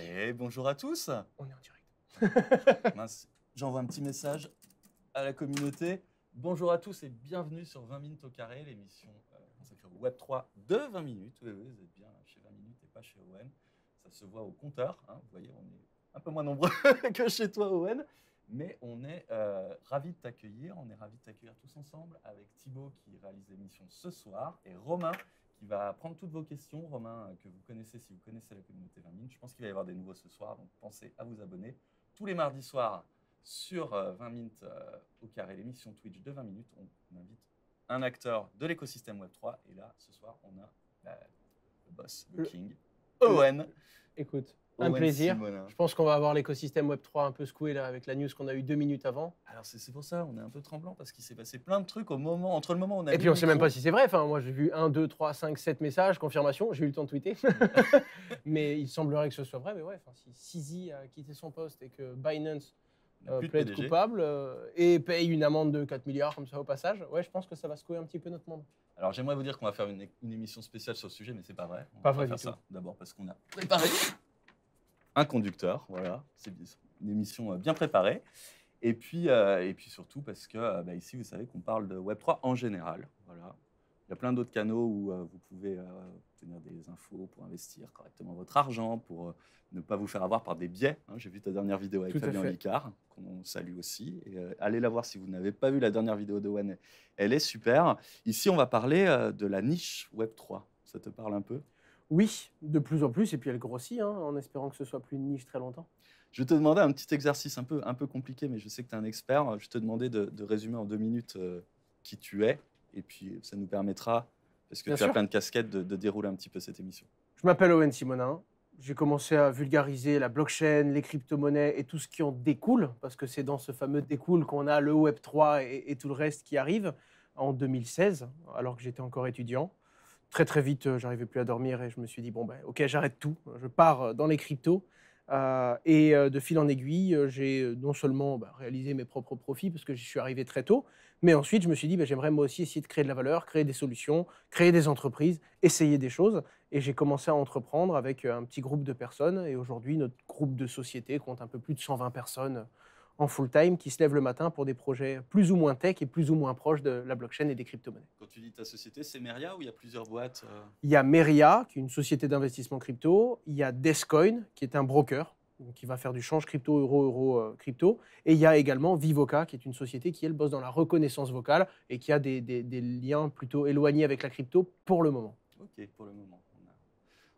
Et bonjour à tous. On est en direct. Mince, j'envoie un petit message à la communauté. Bonjour à tous et bienvenue sur 20 minutes au carré, l'émission consacrée au Web3 de 20 minutes. Oui, oui, vous êtes bien chez 20 minutes et pas chez Owen. Ça se voit au compteur. Hein. Vous voyez, on est un peu moins nombreux que chez toi, Owen. Mais on est ravis de t'accueillir. On est ravis de t'accueillir tous ensemble avec Thibaut qui réalise l'émission ce soir et Romain qui va prendre toutes vos questions. Romain, que vous connaissez si vous connaissez la communauté 20 minutes. Je pense qu'il va y avoir des nouveaux ce soir, donc pensez à vous abonner. Tous les mardis soirs sur 20 minutes au carré, l'émission Twitch de 20 minutes, on invite un acteur de l'écosystème Web3. Et là, ce soir, on a le boss, le king, Owen. Écoute, Owen un plaisir. Simonin. Je pense qu'on va avoir l'écosystème Web3 un peu secoué là, avec la news qu'on a eu 2 minutes avant. Alors c'est pour ça, on est un peu tremblant parce qu'il s'est passé plein de trucs entre le moment où on a Et mis puis on le sait même micro. pas si c'est vrai. Enfin, moi j'ai vu 1, 2, 3, 5, 7 messages, confirmation. J'ai eu le temps de tweeter. Mais il semblerait que ce soit vrai. Mais ouais, si CZ a quitté son poste et que Binance On a plus de plaide PDG. coupable et paye une amende de 4 milliards comme ça au passage, ouais, je pense que ça va secouer un petit peu notre monde. Alors j'aimerais vous dire qu'on va faire une émission spéciale sur le sujet, mais c'est pas vrai. On Pas va vrai faire du ça tout. d'abord parce qu'on a préparé un conducteur. Voilà, c'est une émission bien préparée. Et puis surtout parce que ici, vous savez qu'on parle de Web3 en général. Voilà. Il y a plein d'autres canaux où vous pouvez obtenir des infos pour investir correctement votre argent, pour ne pas vous faire avoir par des biais. Hein. J'ai vu ta dernière vidéo avec Tout à Fabien fait. Licard, qu'on salue aussi. Et, allez la voir si vous n'avez pas vu la dernière vidéo de One. Elle est super. Ici, on va parler de la niche Web3. Ça te parle un peu ? Oui, de plus en plus. Et puis elle grossit, hein, en espérant que ce soit plus une niche très longtemps. Je vais te demander un petit exercice un peu compliqué, mais je sais que tu es un expert. Je vais te demander de résumer en 2 minutes qui tu es. Et puis, ça nous permettra, parce que Bien tu as sûr. plein de casquettes, de dérouler un petit peu cette émission. Je m'appelle Owen Simonin. J'ai commencé à vulgariser la blockchain, les crypto-monnaies et tout ce qui en découle, parce que c'est dans ce fameux découle qu'on a le Web3 et tout le reste qui arrive, en 2016, alors que j'étais encore étudiant. Très très vite, j'arrivais plus à dormir et je me suis dit, bon ben ok, j'arrête tout, je pars dans les cryptos. De fil en aiguille, j'ai non seulement réalisé mes propres profits, parce que j'y suis arrivé très tôt, mais ensuite je me suis dit, j'aimerais moi aussi essayer de créer de la valeur, créer des solutions, créer des entreprises, essayer des choses. Et j'ai commencé à entreprendre avec un petit groupe de personnes. Et aujourd'hui, notre groupe de société compte un peu plus de 120 personnes en full-time qui se lèvent le matin pour des projets plus ou moins tech et plus ou moins proches de la blockchain et des crypto-monnaies. Quand tu dis ta société, c'est Meria ou il y a plusieurs boîtes Il y a Meria, qui est une société d'investissement crypto. Il y a Descoin, qui est un broker, donc qui va faire du change crypto, euro, crypto. Et il y a également Vivoca, qui est une société qui, elle, bosse dans la reconnaissance vocale et qui a des liens plutôt éloignés avec la crypto pour le moment. Ok, pour le moment.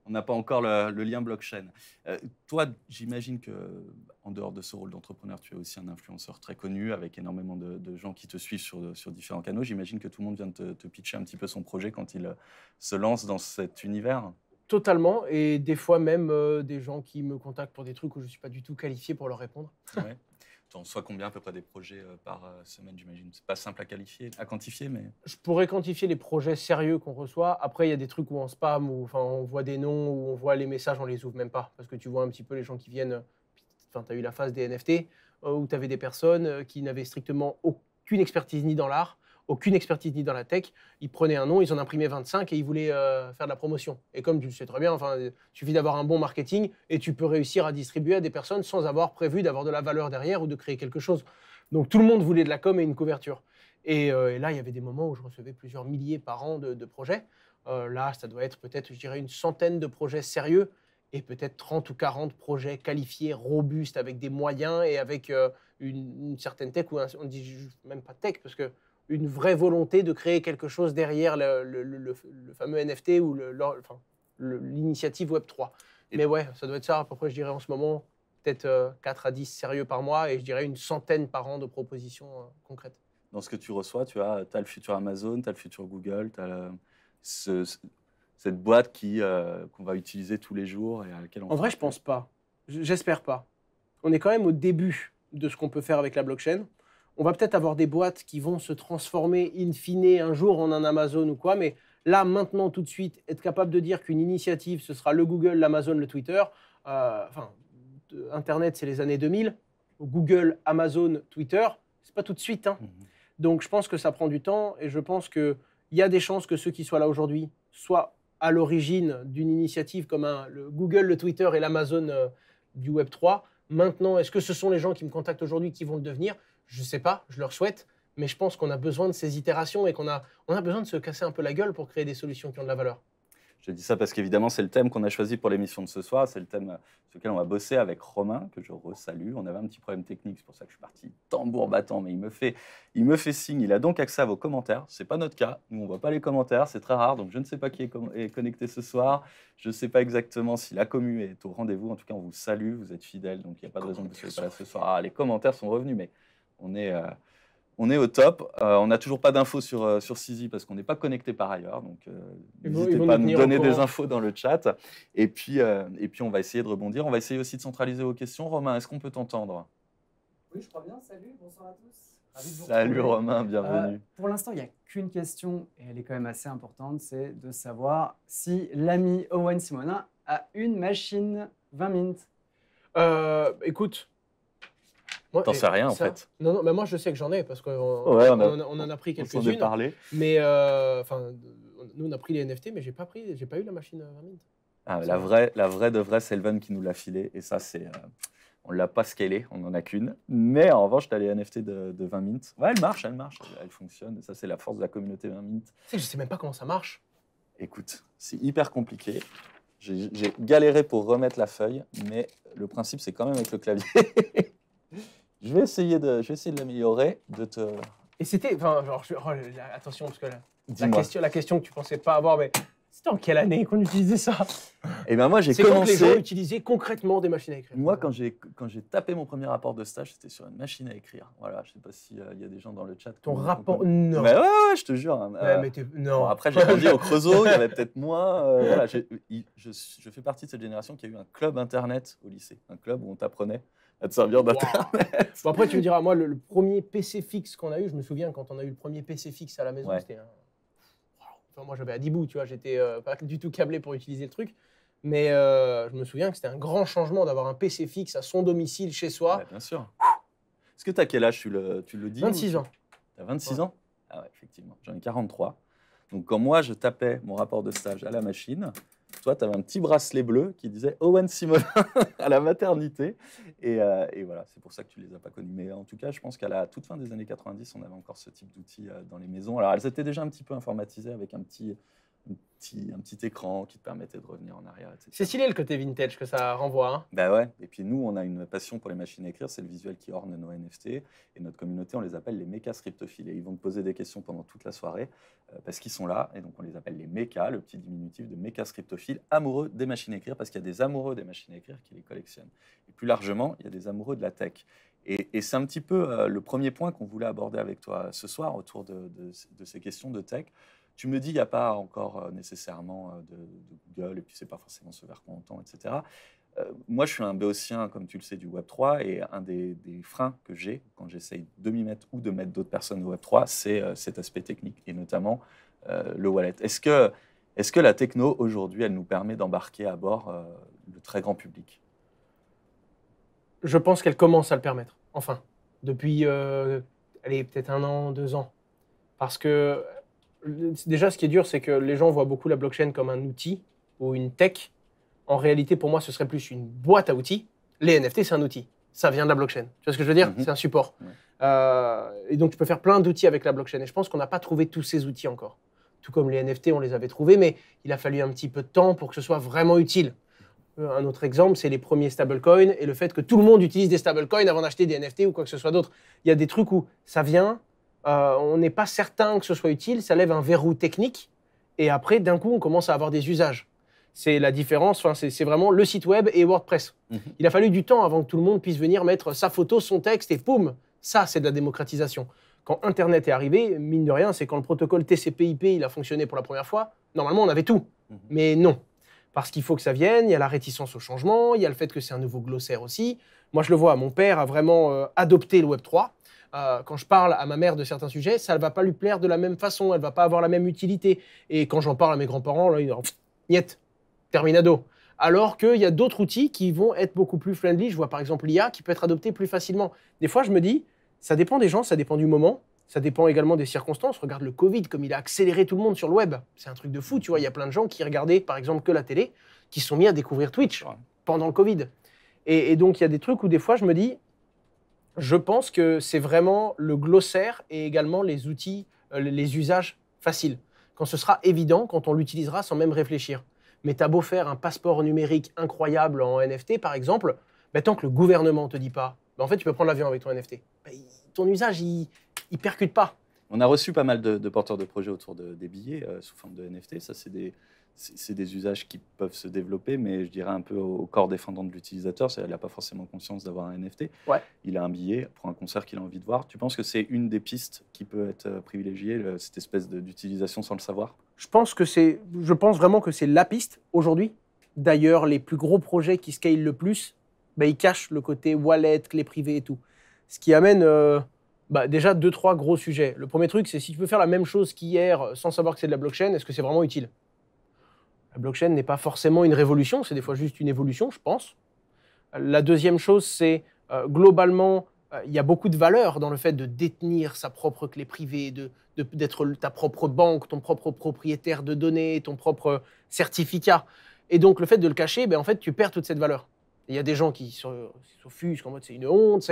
On n'a pas encore le lien blockchain. Toi, j'imagine que en dehors de ce rôle d'entrepreneur, tu es aussi un influenceur très connu avec énormément de gens qui te suivent sur différents canaux. J'imagine que tout le monde vient de te pitcher un petit peu son projet quand il se lance dans cet univers. Totalement, et des fois même des gens qui me contactent pour des trucs où je ne suis pas du tout qualifié pour leur répondre. Ouais. Tu en reçois combien à peu près des projets par semaine, j'imagine? C'est pas simple à quantifier, mais... Je pourrais quantifier les projets sérieux qu'on reçoit. Après, il y a des trucs où on spam, où on voit des noms, où on voit les messages, on les ouvre même pas. Parce que tu vois un petit peu les gens qui viennent. Enfin, tu as eu la phase des NFT, où tu avais des personnes qui n'avaient strictement aucune expertise ni dans l'art, aucune expertise ni dans la tech. Ils prenaient un nom, ils en imprimaient 25 et ils voulaient faire de la promotion. Et comme tu le sais très bien, il suffit d'avoir un bon marketing et tu peux réussir à distribuer à des personnes sans avoir prévu d'avoir de la valeur derrière ou de créer quelque chose. Donc tout le monde voulait de la com et une couverture. Et là, il y avait des moments où je recevais plusieurs milliers par an de projets. Là, ça doit être peut-être, je dirais, une centaine de projets sérieux et peut-être 30 ou 40 projets qualifiés, robustes, avec des moyens et avec une certaine tech, ou on dit même pas tech, parce que une vraie volonté de créer quelque chose derrière le fameux NFT ou l'initiative Web3. Mais ouais, ça doit être ça à peu près, je dirais, en ce moment, peut-être 4 à 10 sérieux par mois, et je dirais une centaine par an de propositions concrètes. Dans ce que tu reçois, tu as le futur Amazon, tu as le futur Google, tu as cette boîte qu'on va utiliser tous les jours et à laquelle on En vrai, je pense pas. J'espère pas. On est quand même au début de ce qu'on peut faire avec la blockchain. On va peut-être avoir des boîtes qui vont se transformer in fine un jour en un Amazon ou quoi, mais là, maintenant, tout de suite, être capable de dire qu'une initiative, ce sera le Google, l'Amazon, le Twitter, Internet, c'est les années 2000, Google, Amazon, Twitter, c'est pas tout de suite, hein. Donc, je pense que ça prend du temps et je pense qu'il y a des chances que ceux qui soient là aujourd'hui soient à l'origine d'une initiative comme le Google, le Twitter et l'Amazon du Web3. Maintenant, est-ce que ce sont les gens qui me contactent aujourd'hui qui vont le devenir? Je ne sais pas, je leur souhaite, mais je pense qu'on a besoin de ces itérations et on a besoin de se casser un peu la gueule pour créer des solutions qui ont de la valeur. Je dis ça parce qu'évidemment, c'est le thème qu'on a choisi pour l'émission de ce soir. C'est le thème sur lequel on va bosser avec Romain, que je resalue. On avait un petit problème technique, c'est pour ça que je suis parti tambour battant, mais il me fait signe. Il a donc accès à vos commentaires. Ce n'est pas notre cas. Nous, on ne voit pas les commentaires. C'est très rare. Donc, je ne sais pas qui est connecté ce soir. Je ne sais pas exactement si la commu est au rendez-vous. En tout cas, on vous salue. Vous êtes fidèles. Donc, il n'y a pas de raison que vous ne soyez pas là ce soir. Ah, les commentaires sont revenus, mais on est au top. On n'a toujours pas d'infos sur Sizi parce qu'on n'est pas connecté par ailleurs. Donc, n'hésitez pas à nous donner des infos dans le chat. Et puis, on va essayer de rebondir. On va essayer aussi de centraliser vos questions. Romain, est-ce qu'on peut t'entendre? Oui, je crois bien. Salut, bonsoir à tous. Salut Romain, bienvenue. Pour l'instant, il n'y a qu'une question, et elle est quand même assez importante, c'est de savoir si l'ami Owen Simonin a une machine 20 minutes. Écoute... T'en sais rien en fait. Non, mais moi je sais que j'en ai parce qu'on on en a pris quelques-unes. Mais nous on a pris les NFT, mais j'ai pas eu la machine 20 minutes. Ah, la vraie de vraie, c'est Elven qui nous l'a filé et ça on l'a pas scalé, on en a qu'une. Mais en revanche, tu as les NFT de 20 minutes. Ouais, elle marche, elle fonctionne. Et ça, c'est la force de la communauté 20 minutes. Tu sais, je sais même pas comment ça marche. Écoute, c'est hyper compliqué. J'ai galéré pour remettre la feuille, mais le principe, c'est quand même avec le clavier. Je vais essayer de l'améliorer, Et c'était, attention parce que la question que tu pensais pas avoir, mais c'était en quelle année qu'on utilisait ça? Eh bien moi j'ai commencé. C'est quand les gens utilisaient concrètement des machines à écrire. Moi quand j'ai tapé mon premier rapport de stage, c'était sur une machine à écrire. Voilà, je sais pas s'il y a des gens dans le chat. Ton rapport, non. Mais ouais, je te jure. Non. Bon, après j'ai grandi au Creusot, il y avait peut-être moins. Voilà, je fais partie de cette génération qui a eu un club internet au lycée, un club où on t'apprenait à te servir d'internet. Bon, après tu me diras, moi le premier PC fixe qu'on a eu, je me souviens quand on a eu le premier PC fixe à la maison, c'était un... Enfin, moi j'avais à 10 bouts, tu vois, j'étais pas du tout câblé pour utiliser le truc. Mais je me souviens que c'était un grand changement d'avoir un PC fixe à son domicile chez soi. Ouais, bien sûr. Est-ce que tu as quel âge, tu le dis? 26 ans. Tu as 26 ans? Ah ouais, effectivement. J'en ai 43. Donc quand moi je tapais mon rapport de stage à la machine, toi tu avais un petit bracelet bleu qui disait Owen Simonin à la maternité. Et voilà, c'est pour ça que tu ne les as pas connus. Mais en tout cas, je pense qu'à la toute fin des années 90, on avait encore ce type d'outils dans les maisons. Alors elles étaient déjà un petit peu informatisées avec un petit écran qui te permettait de revenir en arrière, etc. C'est stylé le côté vintage que ça renvoie. Hein. Bah ouais, et puis nous, on a une passion pour les machines à écrire, c'est le visuel qui orne nos NFT, et notre communauté, on les appelle les mécas scriptophiles, et ils vont te poser des questions pendant toute la soirée, parce qu'ils sont là, et donc on les appelle les mécas, le petit diminutif de mécas scriptophiles, amoureux des machines à écrire, parce qu'il y a des amoureux des machines à écrire qui les collectionnent. Et plus largement, il y a des amoureux de la tech. Et c'est un petit peu le premier point qu'on voulait aborder avec toi ce soir, autour de ces questions de tech. Tu me dis, il n'y a pas encore nécessairement de Google, et puis ce n'est pas forcément ce vers quoi on tend, etc. Moi, je suis un béotien, comme tu le sais, du Web3, et un des freins que j'ai quand j'essaye de m'y mettre ou de mettre d'autres personnes au Web3, c'est cet aspect technique, et notamment le wallet. Est-ce que la techno, aujourd'hui, elle nous permet d'embarquer à bord le très grand public? Je pense qu'elle commence à le permettre, enfin, depuis peut-être 1 an, 2 ans. Parce que déjà, ce qui est dur, c'est que les gens voient beaucoup la blockchain comme un outil ou une tech. En réalité, pour moi, ce serait plus une boîte à outils. Les NFT, c'est un outil. Ça vient de la blockchain. Tu vois ce que je veux dire? C'est un support. Et donc, tu peux faire plein d'outils avec la blockchain. Et je pense qu'on n'a pas trouvé tous ces outils encore. Tout comme les NFT, on les avait trouvés, mais il a fallu un petit peu de temps pour que ce soit vraiment utile. Un autre exemple, c'est les premiers stablecoins et le fait que tout le monde utilise des stablecoins avant d'acheter des NFT ou quoi que ce soit d'autre. Il y a des trucs où ça vient... on n'est pas certain que ce soit utile, ça lève un verrou technique, et après, d'un coup, on commence à avoir des usages. C'est la différence, c'est vraiment le site web et WordPress. Il a fallu du temps avant que tout le monde puisse venir mettre sa photo, son texte, et boum, ça, c'est de la démocratisation. Quand Internet est arrivé, mine de rien, c'est quand le protocole TCP/IP il a fonctionné pour la première fois, normalement, on avait tout. Mais non, parce qu'il faut que ça vienne, il y a la réticence au changement, il y a le fait que c'est un nouveau glossaire aussi. Moi, je le vois, mon père a vraiment adopté le Web3. Quand je parle à ma mère de certains sujets, ça ne va pas lui plaire de la même façon, elle ne va pas avoir la même utilité. Et quand j'en parle à mes grands-parents, là, ils disent « niet, terminado ». Alors qu'il y a d'autres outils qui vont être beaucoup plus friendly. Je vois par exemple l'IA qui peut être adoptée plus facilement. Des fois, je me dis, ça dépend des gens, ça dépend du moment. Ça dépend également des circonstances. Regarde le Covid, comme il a accéléré tout le monde sur le web. C'est un truc de fou, tu vois. Il y a plein de gens qui regardaient, par exemple, que la télé, qui se sont mis à découvrir Twitch pendant le Covid. Et donc, il y a des trucs où des fois, je me dis, je pense que c'est vraiment le glossaire et également les outils, les usages faciles. Quand ce sera évident, quand on l'utilisera sans même réfléchir. Mais t'as beau faire un passeport numérique incroyable en NFT, par exemple, tant que le gouvernement ne te dit pas, en fait, tu peux prendre l'avion avec ton NFT. Ton usage, il percute pas. On a reçu pas mal de porteurs de projets autour des billets sous forme de NFT. Ça, c'est des usages qui peuvent se développer, mais je dirais un peu au corps défendant de l'utilisateur. Il n'a pas forcément conscience d'avoir un NFT. Ouais. Il a un billet pour un concert qu'il a envie de voir. Tu penses que c'est une des pistes qui peut être privilégiée, cette espèce d'utilisation sans le savoir? Je pense vraiment que c'est la piste aujourd'hui. D'ailleurs, les plus gros projets qui scalent le plus, ils cachent le côté wallet, clé privée et tout. Ce qui amène déjà 2-3 gros sujets. Le premier truc, c'est si tu peux faire la même chose qu'hier sans savoir que c'est de la blockchain, est-ce que c'est vraiment utile? La blockchain n'est pas forcément une révolution, c'est des fois juste une évolution, je pense. La deuxième chose, c'est globalement, il y a beaucoup de valeur dans le fait de détenir sa propre clé privée, d'être ta propre banque, ton propre propriétaire de données, ton propre certificat. Et donc, le fait de le cacher, en fait, tu perds toute cette valeur. Il y a des gens qui s'offusquent en mode c'est une honte.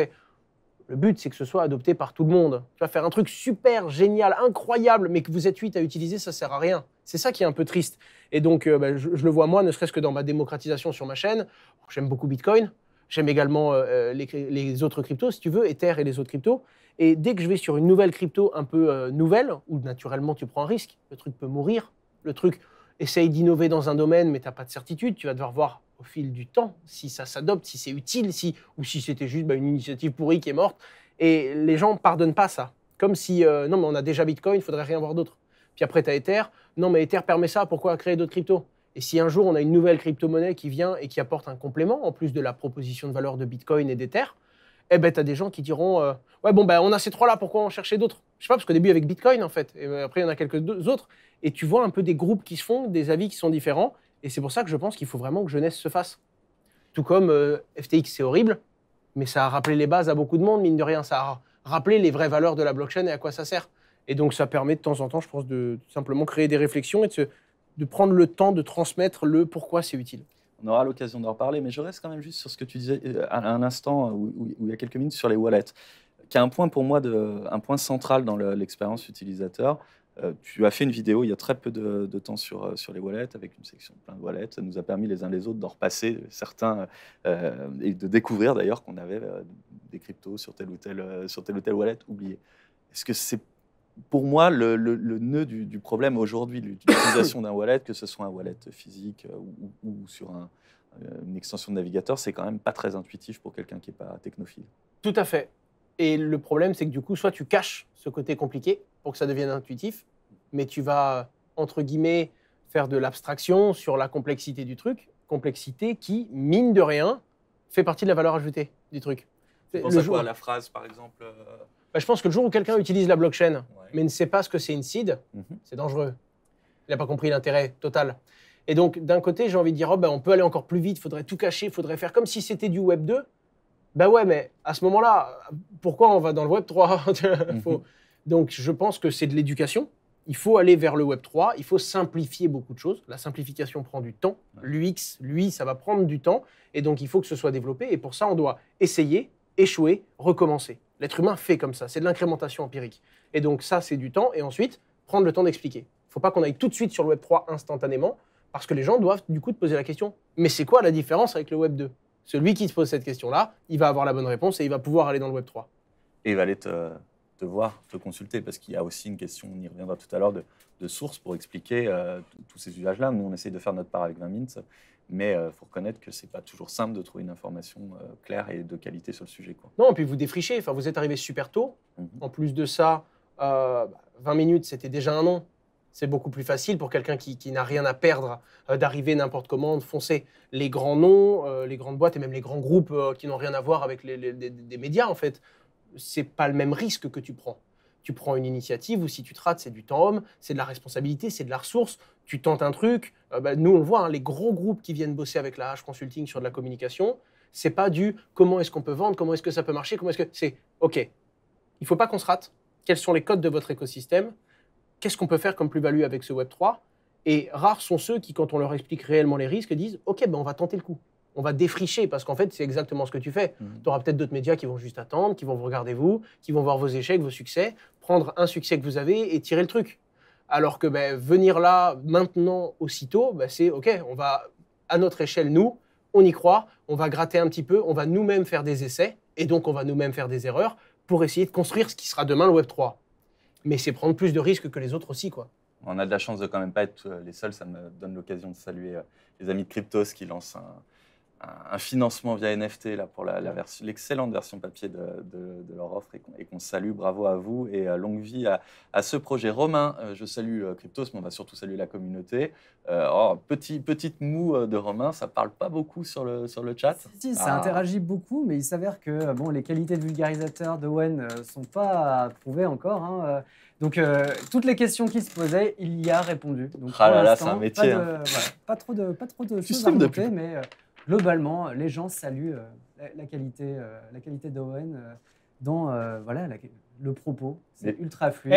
Le but, c'est que ce soit adopté par tout le monde. Tu vas faire un truc super génial, incroyable, mais que vous êtes 8 à utiliser, ça sert à rien. C'est ça qui est un peu triste. Et donc, je le vois moi, ne serait-ce que dans ma démocratisation sur ma chaîne. J'aime beaucoup Bitcoin. J'aime également les autres cryptos, si tu veux, Ether et les autres cryptos. Et dès que je vais sur une nouvelle crypto un peu nouvelle, où naturellement tu prends un risque, le truc peut mourir, le truc essaye d'innover dans un domaine, mais tu n'as pas de certitude, tu vas devoir voir au fil du temps si ça s'adopte, si c'est utile, ou si c'était juste une initiative pourrie qui est morte. Et les gens ne pardonnent pas ça. Comme si, non mais on a déjà Bitcoin, il ne faudrait rien voir d'autre. Puis après tu as Ether, non mais Ether permet ça, pourquoi créer d'autres cryptos? Et si un jour on a une nouvelle crypto-monnaie qui vient et qui apporte un complément, en plus de la proposition de valeur de Bitcoin et d'Ether, tu as des gens qui diront ouais, bon, on a ces trois-là, pourquoi en chercher d'autres? Je sais pas, parce qu'au début, avec Bitcoin, en fait, et après, il y en a quelques autres, et tu vois un peu des groupes qui se font, des avis qui sont différents, et c'est pour ça que je pense qu'il faut vraiment que jeunesse se fasse. Tout comme FTX, c'est horrible, mais ça a rappelé les bases à beaucoup de monde, mine de rien, ça a rappelé les vraies valeurs de la blockchain et à quoi ça sert. Et donc, ça permet de temps en temps, je pense, de simplement créer des réflexions et de prendre le temps de transmettre le pourquoi c'est utile. On aura l'occasion d'en reparler, mais je reste quand même juste sur ce que tu disais à un instant, où il y a quelques minutes, sur les wallets, qui est un point pour moi, un point central dans l'expérience utilisateur. Tu as fait une vidéo il y a très peu de temps sur les wallets, avec une section plein de wallets. Ça nous a permis les uns les autres d'en repasser certains et de découvrir d'ailleurs qu'on avait des cryptos sur tel ou tel wallet oublié. Est-ce que c'est pour moi le nœud du problème aujourd'hui, l'utilisation d'un wallet, que ce soit un wallet physique ou sur une extension de navigateur, c'est quand même pas très intuitif pour quelqu'un qui n'est pas technophile. Tout à fait. Et le problème, c'est que du coup, soit tu caches ce côté compliqué pour que ça devienne intuitif, mais tu vas, entre guillemets, faire de l'abstraction sur la complexité du truc, complexité qui, mine de rien, fait partie de la valeur ajoutée du truc. Tu penses à quoi, la phrase, par exemple je pense que le jour où quelqu'un utilise la blockchain, mais ne sait pas ce que c'est une seed, c'est dangereux. Il n'a pas compris l'intérêt total. Et donc, d'un côté, j'ai envie de dire, on peut aller encore plus vite, il faudrait tout cacher, il faudrait faire comme si c'était du Web 2. Ouais, mais à ce moment-là, pourquoi on va dans le Web 3? Donc, je pense que c'est de l'éducation. Il faut aller vers le Web 3, il faut simplifier beaucoup de choses. La simplification prend du temps. L'UX, lui, ça va prendre du temps. Et donc, il faut que ce soit développé. Et pour ça, on doit essayer, échouer, recommencer. L'être humain fait comme ça. C'est de l'incrémentation empirique. Et donc, ça, c'est du temps. Et ensuite, prendre le temps d'expliquer. Il ne faut pas qu'on aille tout de suite sur le Web 3 instantanément, parce que les gens doivent, du coup, te poser la question. Mais c'est quoi la différence avec le Web 2? Celui qui se pose cette question-là, il va avoir la bonne réponse et il va pouvoir aller dans le Web 3. Et il va aller te voir, te consulter, parce qu'il y a aussi une question, on y reviendra tout à l'heure, de source pour expliquer tous ces usages-là. Nous, on essaie de faire notre part avec 20 Minutes, mais il faut reconnaître que ce n'est pas toujours simple de trouver une information claire et de qualité sur le sujet, quoi. Non, et puis vous défrichez, enfin, vous êtes arrivé super tôt. En plus de ça, 20 minutes, c'était déjà un nom. C'est beaucoup plus facile pour quelqu'un qui n'a rien à perdre d'arriver n'importe comment, de foncer. Les grands noms, les grandes boîtes et même les grands groupes qui n'ont rien à voir avec des médias, en fait, c'est pas le même risque que tu prends. Tu prends une initiative où si tu te rates, c'est du temps homme, c'est de la responsabilité, c'est de la ressource. Tu tentes un truc. Nous, on le voit, les gros groupes qui viennent bosser avec la H Consulting sur de la communication, c'est pas du comment est-ce qu'on peut vendre, comment est-ce que ça peut marcher, comment est-ce que c'est OK. Il faut pas qu'on se rate. quels sont les codes de votre écosystème, qu'est-ce qu'on peut faire comme plus-value avec ce Web3. Et rares sont ceux qui, quand on leur explique réellement les risques, disent « Ok, ben on va tenter le coup. On va défricher, parce qu'en fait, c'est exactement ce que tu fais. Tu auras peut-être d'autres médias qui vont juste attendre, qui vont vous regarder vous, qui vont voir vos échecs, vos succès, prendre un succès que vous avez et tirer le truc. Alors que venir là, maintenant, aussitôt, c'est OK, on va, à notre échelle, nous, on y croit, on va gratter un petit peu, on va nous-mêmes faire des essais, et donc on va nous-mêmes faire des erreurs pour essayer de construire ce qui sera demain le Web3. Mais c'est prendre plus de risques que les autres aussi, quoi. On a de la chance de quand même pas être les seuls. Ça me donne l'occasion de saluer les amis de Cryptos qui lancent un financement via NFT là, pour l'excellente version papier de leur offre et qu'on salue. Bravo à vous et longue vie à ce projet. Romain, je salue Cryptos, mais on va surtout saluer la communauté. Petite moue de Romain, ça parle pas beaucoup sur le chat. Si, ça interagit beaucoup, mais il s'avère que les qualités de vulgarisateur d'Owen sont pas prouvées encore. Hein. Donc, toutes les questions qui se posaient, il y a répondu. Donc, Ah là là, c'est un métier. Pas trop de choses à monter, mais globalement, les gens saluent la qualité d'Owen dans le propos. C'est ultra fluide.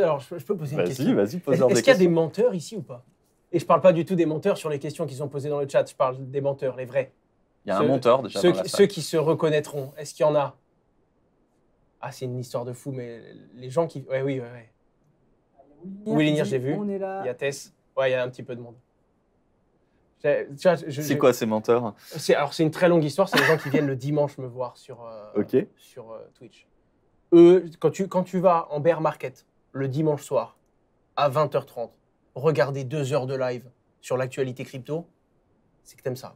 Alors, je peux poser une question. Vas-y, pose-leur des Est-ce qu'il y a des menteurs ici ou pas? Et je parle pas du tout des menteurs sur les questions qui sont posées dans le chat, je parle des menteurs, les vrais. Il y a un menteur déjà dans la salle. Ceux qui se reconnaîtront, est-ce qu'il y en a? Ah, c'est une histoire de fou, mais les gens qui... Oui. Willinir, je l'ai vu. Il y a Tess. Ouais, il y a un petit peu de monde. C'est quoi ces menteurs? Alors, c'est une très longue histoire. C'est les gens qui viennent le dimanche me voir sur Twitch. Eux, quand tu vas en bear market le dimanche soir à 20h30, regarder 2 heures de live sur l'actualité crypto, c'est que t'aimes ça.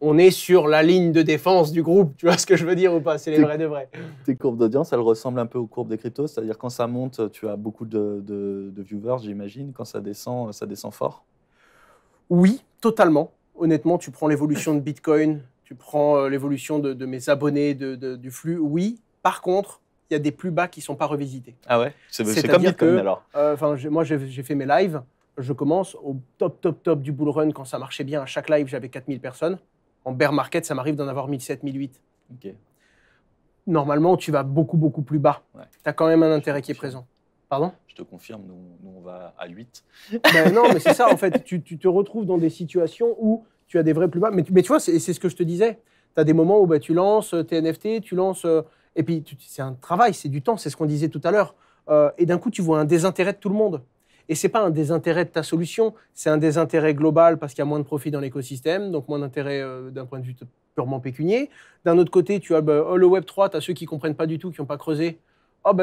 On est sur la ligne de défense du groupe, tu vois ce que je veux dire ou pas? C'est les vrais de vrais. Tes courbes d'audience, elles ressemblent un peu aux courbes des cryptos, c'est-à-dire quand ça monte, tu as beaucoup de viewers, j'imagine. Quand ça descend fort. Oui, totalement. Honnêtement, tu prends l'évolution de Bitcoin, tu prends l'évolution de mes abonnés, du flux. Oui, par contre, il y a des plus bas qui ne sont pas revisités. Ah ouais? C'est comme Bitcoin alors. Moi, j'ai fait mes lives. Je commence au top du bull run quand ça marchait bien. À chaque live, j'avais 4000 personnes. En bear market, ça m'arrive d'en avoir 1007, 1008. Ok. Normalement, tu vas beaucoup plus bas. Ouais. Tu as quand même un intérêt qui est présent. Pardon? Je te confirme, nous on va à 8. Non, mais c'est ça, en fait. Tu te retrouves dans des situations où tu as des vrais plus bas. Mais tu vois, c'est ce que je te disais. Tu as des moments où tu lances tes NFT, tu lances... et puis, c'est un travail, c'est du temps, c'est ce qu'on disait tout à l'heure. Et d'un coup, tu vois un désintérêt de tout le monde. Et ce n'est pas un désintérêt de ta solution, c'est un désintérêt global parce qu'il y a moins de profit dans l'écosystème, donc moins d'intérêt d'un point de vue purement pécunier. D'un autre côté, tu as le Web3, tu as ceux qui ne comprennent pas du tout, qui n'ont pas creusé.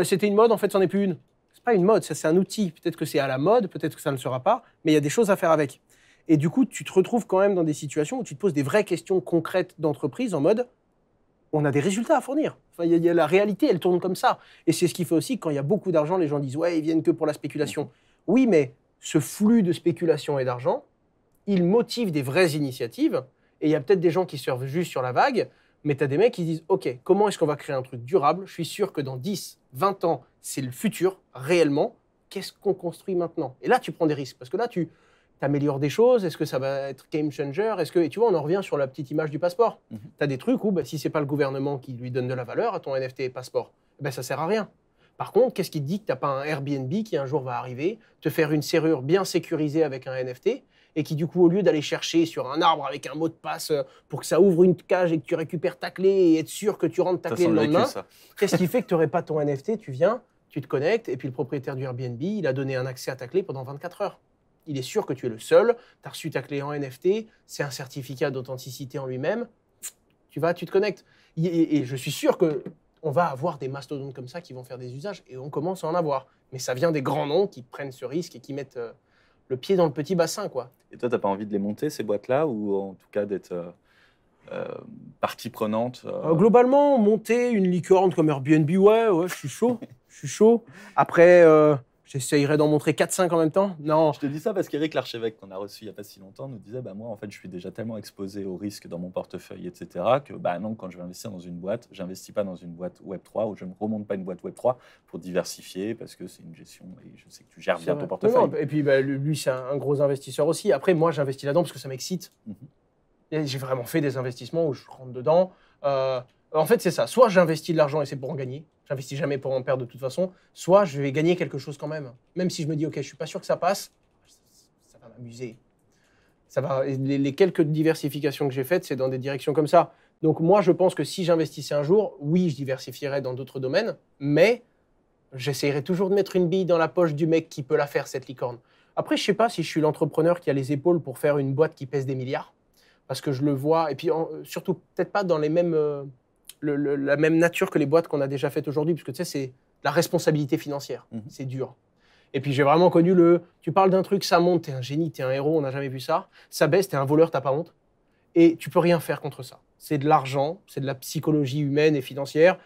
C'était une mode, en fait, c'en est plus une. Ce n'est pas une mode, ça c'est un outil. Peut-être que c'est à la mode, peut-être que ça ne le sera pas, mais il y a des choses à faire avec. Et du coup, tu te retrouves quand même dans des situations où tu te poses des vraies questions concrètes d'entreprise en mode on a des résultats à fournir. Enfin, la réalité, elle tourne comme ça. Et c'est ce qui fait aussi que quand il y a beaucoup d'argent, les gens disent ouais, ils viennent que pour la spéculation. Oui, mais ce flux de spéculation et d'argent, il motive des vraies initiatives. Et il y a peut-être des gens qui surfent juste sur la vague, mais tu as des mecs qui disent ok, comment est-ce qu'on va créer un truc durable? Je suis sûr que dans 10, 20 ans, c'est le futur, réellement. Qu'est-ce qu'on construit maintenant? Et là, tu prends des risques. Parce que là, tu améliores des choses. Est-ce que ça va être game changer? Et tu vois, on en revient sur la petite image du passeport. Tu as des trucs où, si ce n'est pas le gouvernement qui lui donne de la valeur à ton NFT et passeport, ça ne sert à rien. Par contre, qu'est-ce qui te dit que tu n'as pas un Airbnb qui un jour va arriver, te faire une serrure bien sécurisée avec un NFT et qui, du coup, au lieu d'aller chercher sur un arbre avec un mot de passe pour que ça ouvre une cage et que tu récupères ta clé et être sûr que tu rentres ta clé le lendemain, qu'est-ce qui fait que tu n'aurais pas ton NFT? Tu viens, tu te connectes et puis le propriétaire du Airbnb, il a donné un accès à ta clé pendant 24 heures. Il est sûr que tu es le seul, tu as reçu ta clé en NFT, c'est un certificat d'authenticité en lui-même, tu te connectes. Et je suis sûr qu'on va avoir des mastodontes comme ça qui vont faire des usages, et on commence à en avoir. Mais ça vient des grands noms qui prennent ce risque et qui mettent le pied dans le petit bassin, quoi. Et toi, tu n'as pas envie de les monter, ces boîtes-là, ou en tout cas d'être partie prenante Globalement, monter une licorne comme Airbnb, ouais, je suis chaud. Je suis chaud. Après... j'essayerais d'en montrer 4-5 en même temps. Non. Je te dis ça parce qu'Éric l'archevêque, qu'on a reçu il n'y a pas si longtemps, nous disait moi, en fait, je suis déjà tellement exposé aux risques dans mon portefeuille, etc., que non, quand je vais investir dans une boîte, je n'investis pas dans une boîte Web3 ou je ne remonte pas une boîte Web3 pour diversifier parce que c'est une gestion et je sais que tu gères bien ton portefeuille. Non, et puis, lui, c'est un gros investisseur aussi. Après, moi, j'investis là-dedans parce que ça m'excite. J'ai vraiment fait des investissements où je rentre dedans. En fait, c'est ça. Soit j'investis de l'argent et c'est pour en gagner. J'investis jamais pour en perdre de toute façon. Soit je vais gagner quelque chose quand même. Même si je me dis, OK, je suis pas sûr que ça passe, ça va m'amuser. Ça va. Les quelques diversifications que j'ai faites, c'est dans des directions comme ça. Donc moi, je pense que si j'investissais un jour, oui, je diversifierais dans d'autres domaines, mais j'essayerai toujours de mettre une bille dans la poche du mec qui peut la faire, cette licorne. Après, je sais pas si je suis l'entrepreneur qui a les épaules pour faire une boîte qui pèse des milliards, parce que je le vois, et puis surtout peut-être pas dans les mêmes, la même nature que les boîtes qu'on a déjà faites aujourd'hui, parce que tu sais, c'est la responsabilité financière, c'est dur. Et puis j'ai vraiment connu tu parles d'un truc, ça monte, t'es un génie, t'es un héros, on n'a jamais vu ça, ça baisse, t'es un voleur, t'as pas honte, et tu peux rien faire contre ça. C'est de l'argent, c'est de la psychologie humaine et financière.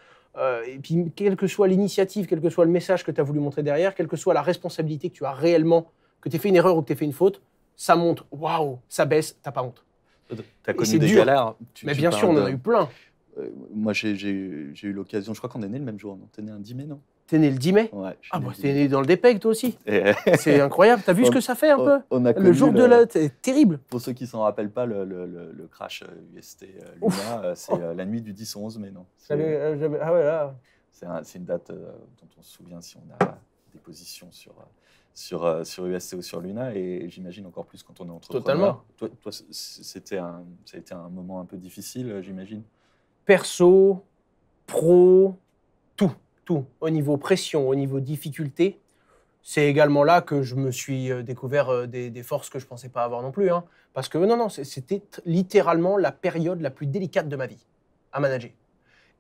Et puis, quelle que soit l'initiative, quel que soit le message que tu as voulu montrer derrière, quelle que soit la responsabilité que tu as réellement, que tu aies fait une erreur ou que tu aies fait une faute, ça monte, waouh, ça baisse, t'as pas honte. Tu as connu des galères. Mais bien sûr, on en a eu plein. Moi, j'ai eu l'occasion, je crois qu'on est né le même jour, non? T'es né un 10 mai, non? T'es né le 10 mai? Ouais. Ah bah t'es né dans le DPEG toi aussi. C'est incroyable, t'as vu ce que ça fait un peu? Le jour de la... C'est terrible. Pour ceux qui ne s'en rappellent pas, le crash UST Luna, c'est la nuit du 10 au 11 mai, non? Ah ouais, là. C'est une date dont on se souvient si on a des positions sur UST ou sur Luna, et j'imagine encore plus quand on est entrepreneur. Totalement. Toi, ça a été un moment un peu difficile, j'imagine. Perso, pro, tout. Au niveau pression, au niveau difficulté, c'est également là que je me suis découvert des forces que je ne pensais pas avoir non plus. Hein. Parce que non, c'était littéralement la période la plus délicate de ma vie à manager.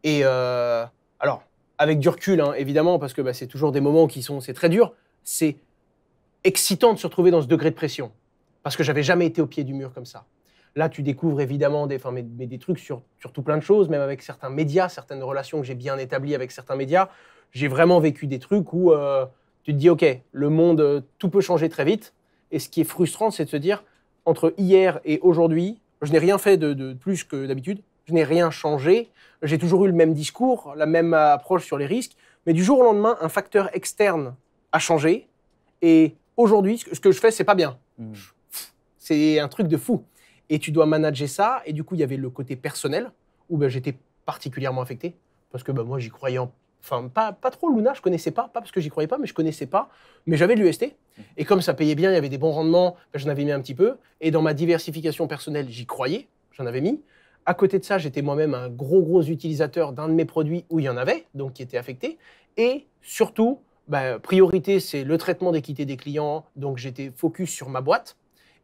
Et alors, avec du recul, hein, évidemment, parce que c'est toujours des moments c'est très dur, c'est excitant de se retrouver dans ce degré de pression. Parce que je n'avais jamais été au pied du mur comme ça. Là, tu découvres évidemment des trucs sur tout plein de choses, même avec certains médias, certaines relations que j'ai bien établies avec certains médias. J'ai vraiment vécu des trucs où tu te dis, OK, le monde, tout peut changer très vite. Et ce qui est frustrant, c'est de se dire, entre hier et aujourd'hui, je n'ai rien fait de plus que d'habitude. Je n'ai rien changé. J'ai toujours eu le même discours, la même approche sur les risques. Mais du jour au lendemain, un facteur externe a changé. Et aujourd'hui, ce que je fais, c'est pas bien. C'est un truc de fou. Et tu dois manager ça. Et du coup, il y avait le côté personnel où j'étais particulièrement affecté. Parce que moi, j'y croyais Enfin, pas trop Luna, je connaissais pas parce que j'y croyais pas, mais je connaissais pas. Mais j'avais de l'UST. Et comme ça payait bien, il y avait des bons rendements, j'en avais mis un petit peu. Et dans ma diversification personnelle, j'y croyais, j'en avais mis. À côté de ça, j'étais moi-même un gros utilisateur d'un de mes produits où il y en avait, donc qui était affecté. Et surtout, priorité, c'est le traitement d'équité des clients. Donc j'étais focus sur ma boîte.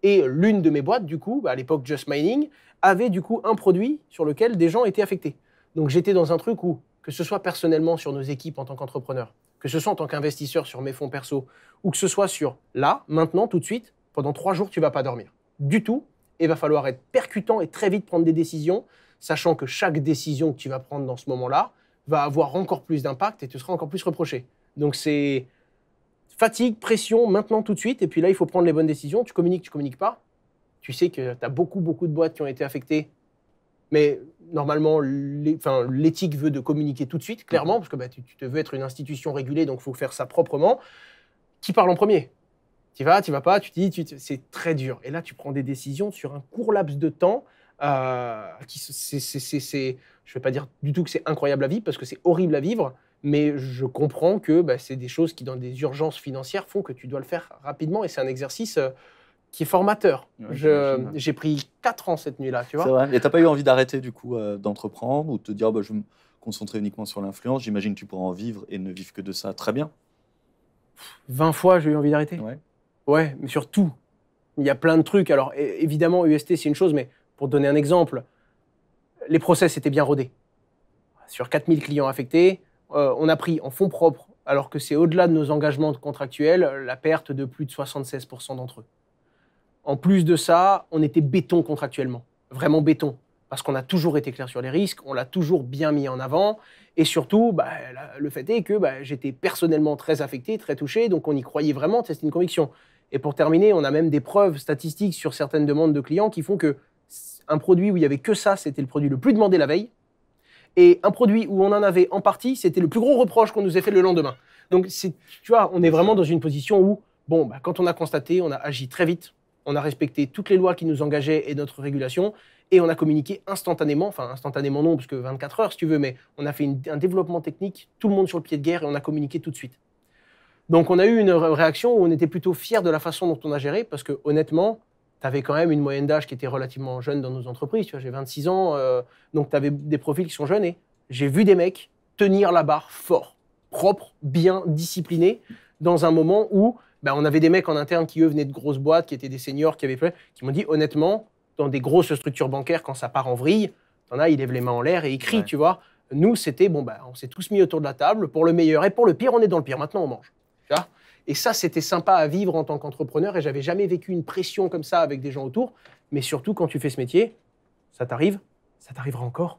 Et l'une de mes boîtes, du coup, à l'époque Just Mining, avait du coup un produit sur lequel des gens étaient affectés. Donc j'étais dans un truc où, que ce soit personnellement sur nos équipes en tant qu'entrepreneur, que ce soit en tant qu'investisseur sur mes fonds perso, ou que ce soit sur là, maintenant, tout de suite, pendant 3 jours, tu ne vas pas dormir. Du tout. Et il va falloir être percutant et très vite prendre des décisions, sachant que chaque décision que tu vas prendre dans ce moment-là va avoir encore plus d'impact et te sera encore plus reproché. Donc c'est fatigue, pression, maintenant, tout de suite. Et puis là, il faut prendre les bonnes décisions. Tu communiques pas. Tu sais que tu as beaucoup de boîtes qui ont été affectées. Mais normalement, l'éthique veut de communiquer tout de suite, clairement, parce que tu te veux être une institution régulée, donc il faut faire ça proprement. Qui parle en premier? Tu vas pas, tu dis, c'est très dur. Et là, tu prends des décisions sur un court laps de temps. Je ne vais pas dire du tout que c'est incroyable à vivre, parce que c'est horrible à vivre, mais je comprends que c'est des choses qui, dans des urgences financières, font que tu dois le faire rapidement, et c'est un exercice qui est formateur. Ouais, j'ai pris 4 ans cette nuit-là, tu vois. C'est vrai. Et tu n'as pas eu envie d'arrêter, du coup, d'entreprendre ou de te dire, je vais me concentrer uniquement sur l'influence? J'imagine que tu pourras en vivre et ne vivre que de ça très bien. 20 fois, j'ai eu envie d'arrêter. Ouais, mais sur tout. Il y a plein de trucs. Alors, évidemment, UST, c'est une chose, mais pour te donner un exemple, les process étaient bien rodés. Sur 4000 clients affectés, on a pris en fonds propres, alors que c'est au-delà de nos engagements contractuels, la perte de plus de 76% d'entre eux. En plus de ça, on était béton contractuellement, vraiment béton, parce qu'on a toujours été clair sur les risques, on l'a toujours bien mis en avant, et surtout, le fait est que j'étais personnellement très affecté, très touché, donc on y croyait vraiment, c'était une conviction. Et pour terminer, on a même des preuves statistiques sur certaines demandes de clients qui font que un produit où il n'y avait que ça, c'était le produit le plus demandé la veille, et un produit où on en avait en partie, c'était le plus gros reproche qu'on nous ait fait le lendemain. Donc, tu vois, on est vraiment dans une position où, quand on a constaté, on a agi très vite, on a respecté toutes les lois qui nous engageaient et notre régulation. Et on a communiqué instantanément, enfin instantanément non, parce que 24 heures si tu veux, mais on a fait un développement technique, tout le monde sur le pied de guerre, et on a communiqué tout de suite. Donc on a eu une réaction où on était plutôt fiers de la façon dont on a géré, parce que honnêtement, tu avais quand même une moyenne d'âge qui était relativement jeune dans nos entreprises. Tu vois, j'ai 26 ans, donc tu avais des profils qui sont jeunes, et j'ai vu des mecs tenir la barre fort, propre, bien disciplinés, dans un moment où on avait des mecs en interne qui, eux, venaient de grosses boîtes, qui étaient des seniors, qui m'ont dit, honnêtement, dans des grosses structures bancaires, quand ça part en vrille, t'en as, ils lèvent les mains en l'air et ils crient, tu vois. Nous, c'était, on s'est tous mis autour de la table, pour le meilleur et pour le pire, on est dans le pire, maintenant on mange. Tu vois. Et ça, c'était sympa à vivre en tant qu'entrepreneur, et j'avais jamais vécu une pression comme ça avec des gens autour, mais surtout, quand tu fais ce métier, ça t'arrivera encore,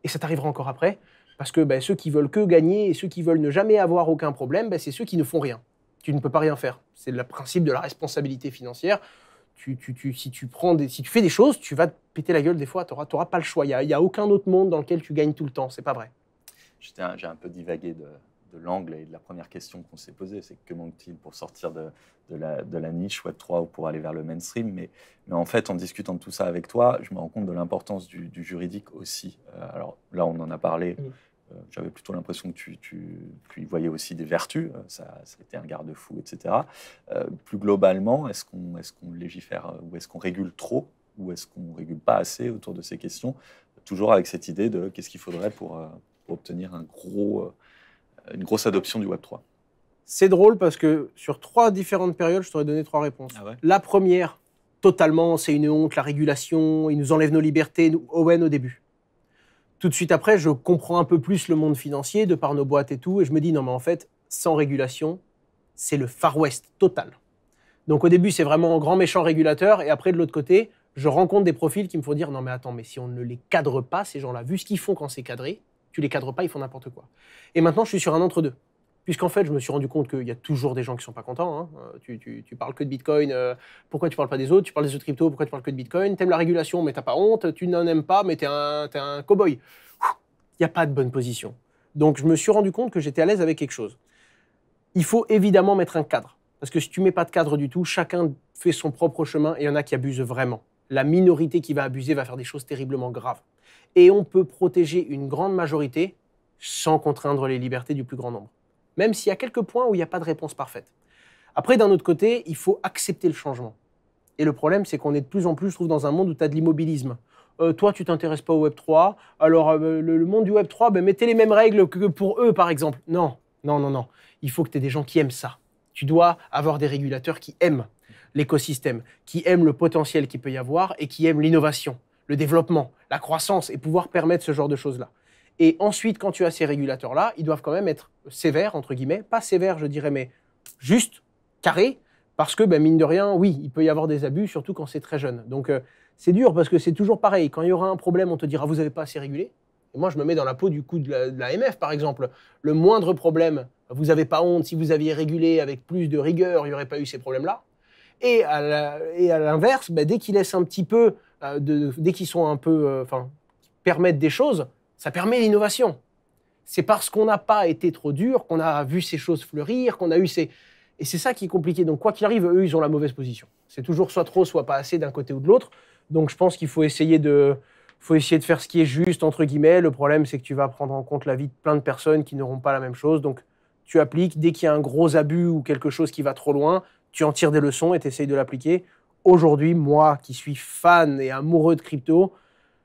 et ça t'arrivera encore après, parce que ceux qui veulent que gagner, et ceux qui veulent ne jamais avoir aucun problème, c'est ceux qui ne font rien. Tu ne peux pas rien faire. C'est le principe de la responsabilité financière. Si tu fais des choses, tu vas te péter la gueule des fois, tu n'auras pas le choix. Il n'y a aucun autre monde dans lequel tu gagnes tout le temps, c'est pas vrai. J'ai un peu divagué de l'angle et de la première question qu'on s'est posée, c'est que manque-t-il pour sortir de la niche Web3 ou pour aller vers le mainstream, mais en fait, en discutant de tout ça avec toi, je me rends compte de l'importance du juridique aussi. Alors là, on en a parlé. J'avais plutôt l'impression que tu y voyais aussi des vertus, ça a été un garde-fou, etc. Plus globalement, est-ce qu'on légifère ou est-ce qu'on régule trop ou est-ce qu'on ne régule pas assez autour de ces questions, toujours avec cette idée de qu'est-ce qu'il faudrait pour obtenir une grosse adoption du Web3 ? C'est drôle parce que sur 3 différentes périodes, je t'aurais donné 3 réponses. Ah ouais ? La première, totalement, c'est une honte, la régulation, ils nous enlèvent nos libertés, nous, Owen au début. Tout de suite après, je comprends un peu plus le monde financier de par nos boîtes et tout, et je me dis non mais en fait, sans régulation, c'est le Far West total. Donc au début, c'est vraiment un grand méchant régulateur, et après de l'autre côté, je rencontre des profils qui me font dire non mais attends, mais si on ne les cadre pas, ces gens-là, vu ce qu'ils font quand c'est cadré, tu les cadres pas, ils font n'importe quoi. Et maintenant, je suis sur un entre-deux. Puisqu'en fait, je me suis rendu compte qu'il y a toujours des gens qui ne sont pas contents. Hein. Tu parles que de Bitcoin, pourquoi tu ne parles pas des autres ? Tu parles des autres cryptos, pourquoi tu parles que de Bitcoin ? Tu aimes la régulation, mais tu n'as pas honte. Tu n'en aimes pas, mais tu es un cow-boy. Il n'y a pas de bonne position. Donc, je me suis rendu compte que j'étais à l'aise avec quelque chose. Il faut évidemment mettre un cadre. Parce que si tu ne mets pas de cadre du tout, chacun fait son propre chemin et il y en a qui abusent vraiment. La minorité qui va abuser va faire des choses terriblement graves. Et on peut protéger une grande majorité sans contraindre les libertés du plus grand nombre. Même s'il y a quelques points où il n'y a pas de réponse parfaite. Après, d'un autre côté, il faut accepter le changement. Et le problème, c'est qu'on est de plus en plus, je trouve, dans un monde où tu as de l'immobilisme. Toi, tu ne t'intéresses pas au Web3, alors le monde du Web3, mettez les mêmes règles que pour eux, par exemple. Non. Il faut que tu aies des gens qui aiment ça. Tu dois avoir des régulateurs qui aiment l'écosystème, qui aiment le potentiel qu'il peut y avoir et qui aiment l'innovation, le développement, la croissance et pouvoir permettre ce genre de choses-là. Et ensuite, quand tu as ces régulateurs-là, ils doivent quand même être sévères, entre guillemets. Pas sévères, je dirais, mais juste, carrés. Parce que, mine de rien, oui, il peut y avoir des abus, surtout quand c'est très jeune. Donc, c'est dur parce que c'est toujours pareil. Quand il y aura un problème, on te dira « vous n'avez pas assez régulé ». Et moi, je me mets dans la peau du coup de l'AMF, par exemple. Le moindre problème, vous n'avez pas honte. Si vous aviez régulé avec plus de rigueur, il n'y aurait pas eu ces problèmes-là. Et à l'inverse, dès qu'ils laissent un petit peu, dès qu'ils sont un peu, permettent des choses, ça permet l'innovation. C'est parce qu'on n'a pas été trop dur, qu'on a vu ces choses fleurir, qu'on a eu ces... Et c'est ça qui est compliqué. Donc, quoi qu'il arrive, eux, ils ont la mauvaise position. C'est toujours soit trop, soit pas assez d'un côté ou de l'autre. Donc, je pense qu'il faut essayer de faire ce qui est juste, entre guillemets. Le problème, c'est que tu vas prendre en compte la vie de plein de personnes qui n'auront pas la même chose. Donc, tu appliques. Dès qu'il y a un gros abus ou quelque chose qui va trop loin, tu en tires des leçons et tu essayes de l'appliquer. Aujourd'hui, moi, qui suis fan et amoureux de crypto,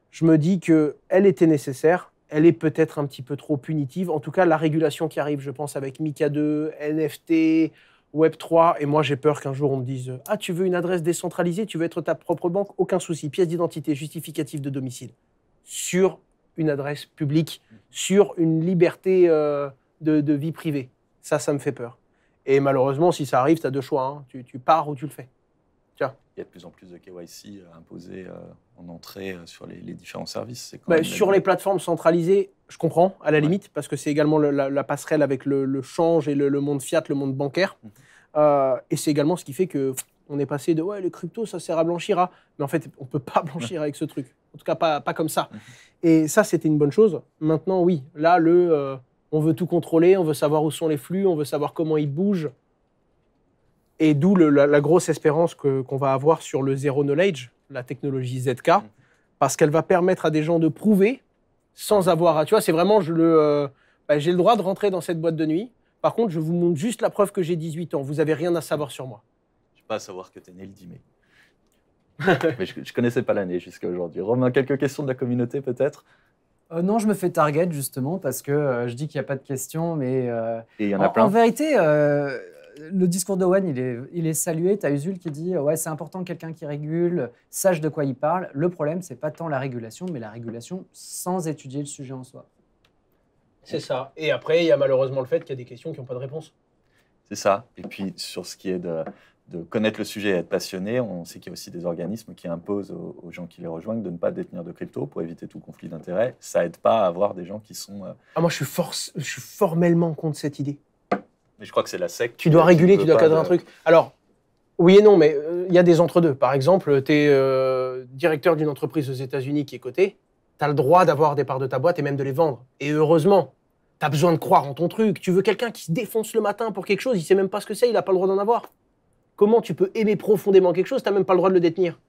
je me dis qu'elle était nécessaire, elle est peut-être un petit peu trop punitive. En tout cas, la régulation qui arrive, je pense, avec MiCA 2, NFT, Web3, et moi j'ai peur qu'un jour on me dise « Ah, tu veux une adresse décentralisée, tu veux être ta propre banque ? Aucun souci, pièce d'identité, justificatif de domicile. » Sur une adresse publique, sur une liberté de vie privée. Ça me fait peur. Et malheureusement, si ça arrive, tu as 2 choix. Hein. Tu pars ou tu le fais. Tiens. Il y a de plus en plus de KYC imposés en entrée sur les différents services. Sur les plateformes centralisées, je comprends, à la limite, parce que c'est également la passerelle avec le change et le monde fiat, le monde bancaire. Et c'est également ce qui fait qu'on est passé de « ouais, les cryptos, ça sert à blanchir ». Mais en fait, on ne peut pas blanchir avec ce truc. En tout cas, pas comme ça. Et ça, c'était une bonne chose. Maintenant, oui, là, on veut tout contrôler, on veut savoir où sont les flux, on veut savoir comment ils bougent. Et d'où la grosse espérance qu'on va avoir sur le Zero Knowledge, la technologie ZK, parce qu'elle va permettre à des gens de prouver sans avoir à... Tu vois, c'est vraiment, j'ai le droit de rentrer dans cette boîte de nuit. Par contre, je vous montre juste la preuve que j'ai 18 ans. Vous n'avez rien à savoir sur moi. Je ne sais pas à savoir que tu es né le 10 mai. Mais je ne connaissais pas l'année jusqu'à aujourd'hui. Romain, quelques questions de la communauté peut-être? Non, je me fais target justement parce que je dis qu'il n'y a pas de questions, mais Et il y en a plein. En vérité, le discours d'Owen, il est salué. Tu as Usul qui dit ouais, c'est important que quelqu'un qui régule sache de quoi il parle. Le problème, c'est pas tant la régulation, mais la régulation sans étudier le sujet en soi. C'est ça. Et après, il y a malheureusement le fait qu'il y a des questions qui n'ont pas de réponse. C'est ça. Et puis, sur ce qui est de connaître le sujet et être passionné, on sait qu'il y a aussi des organismes qui imposent aux gens qui les rejoignent de ne pas détenir de crypto pour éviter tout conflit d'intérêts. Ça aide pas à avoir des gens qui sont... Ah, moi, je suis formellement contre cette idée. Mais je crois que c'est la SEC. Tu dois réguler, tu dois cadrer un truc. Alors, oui et non, mais il y a des entre-deux. Par exemple, tu es directeur d'une entreprise aux États-Unis qui est cotée. Tu as le droit d'avoir des parts de ta boîte et même de les vendre. Et heureusement, tu as besoin de croire en ton truc. Tu veux quelqu'un qui se défonce le matin pour quelque chose, il sait même pas ce que c'est, il n'a pas le droit d'en avoir. Comment tu peux aimer profondément quelque chose, tu n'as même pas le droit de le détenir?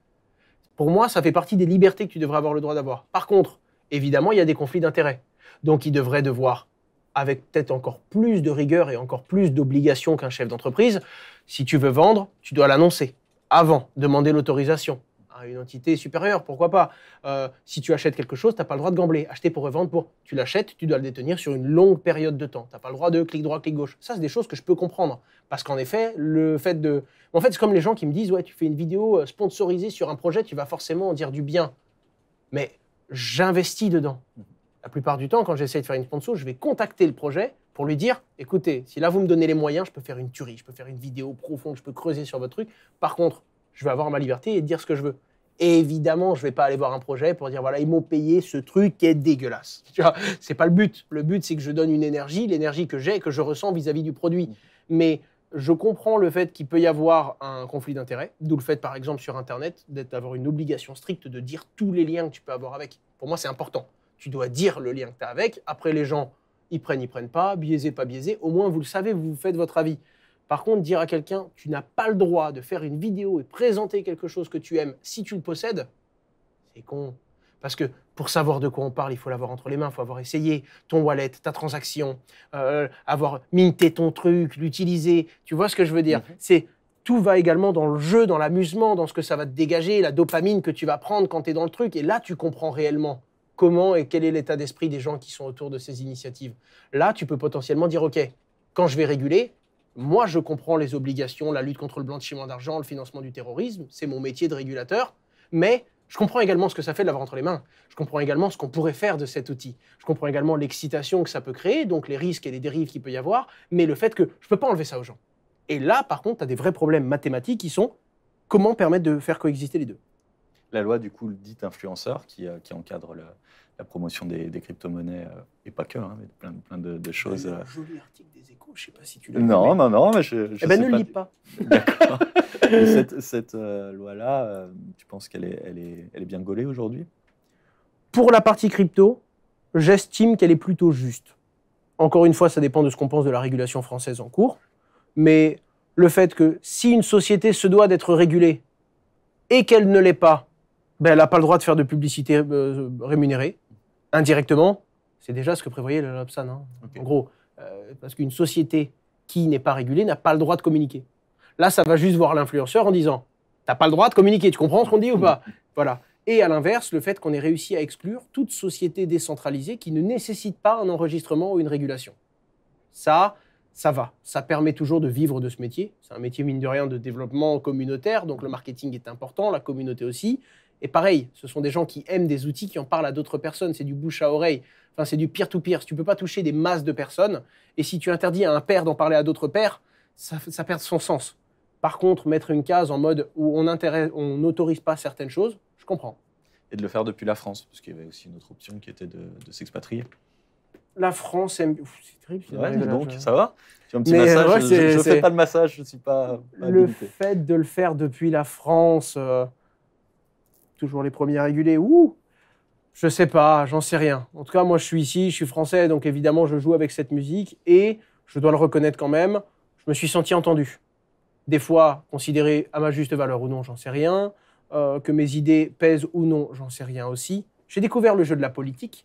Pour moi, ça fait partie des libertés que tu devrais avoir le droit d'avoir. Par contre, évidemment, il y a des conflits d'intérêts. Donc, il devrait devoir, avec peut-être encore plus de rigueur et encore plus d'obligations qu'un chef d'entreprise, si tu veux vendre, tu dois l'annoncer avant, demander l'autorisation à une entité supérieure, pourquoi pas. Si tu achètes quelque chose, tu n'as pas le droit de gambler. Acheter pour revendre pour... Tu l'achètes, tu dois le détenir sur une longue période de temps. Tu n'as pas le droit de clic droit, clic gauche. Ça, c'est des choses que je peux comprendre. Parce qu'en effet, le fait de... En fait, c'est comme les gens qui me disent « Ouais, tu fais une vidéo sponsorisée sur un projet, tu vas forcément en dire du bien. » Mais j'investis dedans. La plupart du temps, quand j'essaie de faire une sponsor, je vais contacter le projet pour lui dire « Écoutez, si là, vous me donnez les moyens, je peux faire une tuerie, je peux faire une vidéo profonde, je peux creuser sur votre truc. Par contre, je vais avoir ma liberté et dire ce que je veux. » Et évidemment, je ne vais pas aller voir un projet pour dire « Voilà, ils m'ont payé ce truc qui est dégueulasse. » Tu vois, c'est pas le but. Le but, c'est que je donne une énergie, l'énergie que j'ai et que je ressens vis-à-vis du produit. Mais je comprends le fait qu'il peut y avoir un conflit d'intérêts, d'où le fait, par exemple, sur Internet, d'avoir une obligation stricte de dire tous les liens que tu peux avoir avec. Pour moi, c'est important. Tu dois dire le lien que tu as avec. Après, les gens, ils prennent pas, biaisé, pas biaisé. Au moins, vous le savez, vous faites votre avis. Par contre, dire à quelqu'un, tu n'as pas le droit de faire une vidéo et présenter quelque chose que tu aimes si tu le possèdes, c'est con. Parce que pour savoir de quoi on parle, il faut l'avoir entre les mains, il faut avoir essayé ton wallet, ta transaction, avoir minté ton truc, l'utiliser. Tu vois ce que je veux dire? Tout va également dans le jeu, dans l'amusement, dans ce que ça va te dégager, la dopamine que tu vas prendre quand tu es dans le truc. Et là, tu comprends réellement comment et quel est l'état d'esprit des gens qui sont autour de ces initiatives. Là, tu peux potentiellement dire, OK, quand je vais réguler, moi, je comprends les obligations, la lutte contre le blanchiment d'argent, le financement du terrorisme, c'est mon métier de régulateur, mais je comprends également ce que ça fait de l'avoir entre les mains. Je comprends également ce qu'on pourrait faire de cet outil. Je comprends également l'excitation que ça peut créer, donc les risques et les dérives qu'il peut y avoir, mais le fait que je ne peux pas enlever ça aux gens. Et là, par contre, tu as des vrais problèmes mathématiques qui sont comment permettre de faire coexister les deux. La loi, du coup, le dit influenceur qui encadre la promotion des crypto-monnaies, et pas que, hein, mais plein de choses. Un joli article des Échos, je ne sais pas si tu l'as Non, mais je eh ben, ne le lis pas. D'accord. Cette loi-là, tu penses qu'elle est bien gaulée aujourd'hui? Pour la partie crypto, j'estime qu'elle est plutôt juste. Encore une fois, ça dépend de ce qu'on pense de la régulation française en cours, mais le fait que si une société se doit d'être régulée et qu'elle ne l'est pas, ben, elle n'a pas le droit de faire de publicité rémunérée, indirectement, c'est déjà ce que prévoyait la loi PSAN. Hein. Okay. En gros, parce qu'une société qui n'est pas régulée n'a pas le droit de communiquer. Là, ça va juste voir l'influenceur en disant « T'as pas le droit de communiquer, tu comprends ce qu'on dit ou pas ?» Voilà. Et à l'inverse, le fait qu'on ait réussi à exclure toute société décentralisée qui ne nécessite pas un enregistrement ou une régulation. Ça va. Ça permet toujours de vivre de ce métier. C'est un métier, mine de rien, de développement communautaire, donc le marketing est important, la communauté aussi. Et pareil, ce sont des gens qui aiment des outils, qui en parlent à d'autres personnes. C'est du bouche à oreille. Enfin, c'est du peer-to-peer. Tu ne peux pas toucher des masses de personnes. Et si tu interdis à un père d'en parler à d'autres pères, ça perd son sens. Par contre, mettre une case en mode où on n'autorise pas certaines choses, je comprends. Et de le faire depuis la France, parce qu'il y avait aussi une autre option qui était de s'expatrier. La France aime... C'est terrible. Ouais, donc, ça va? Tu as un petit massage? Je ne fais pas de massage, je ne suis pas le fait de le faire depuis la France... toujours les premiers à réguler. Je sais pas, j'en sais rien. En tout cas, moi, je suis ici, je suis français, donc évidemment, je joue avec cette musique et je dois le reconnaître quand même, je me suis senti entendu. Des fois, considéré à ma juste valeur ou non, j'en sais rien. que mes idées pèsent ou non, j'en sais rien aussi. J'ai découvert le jeu de la politique.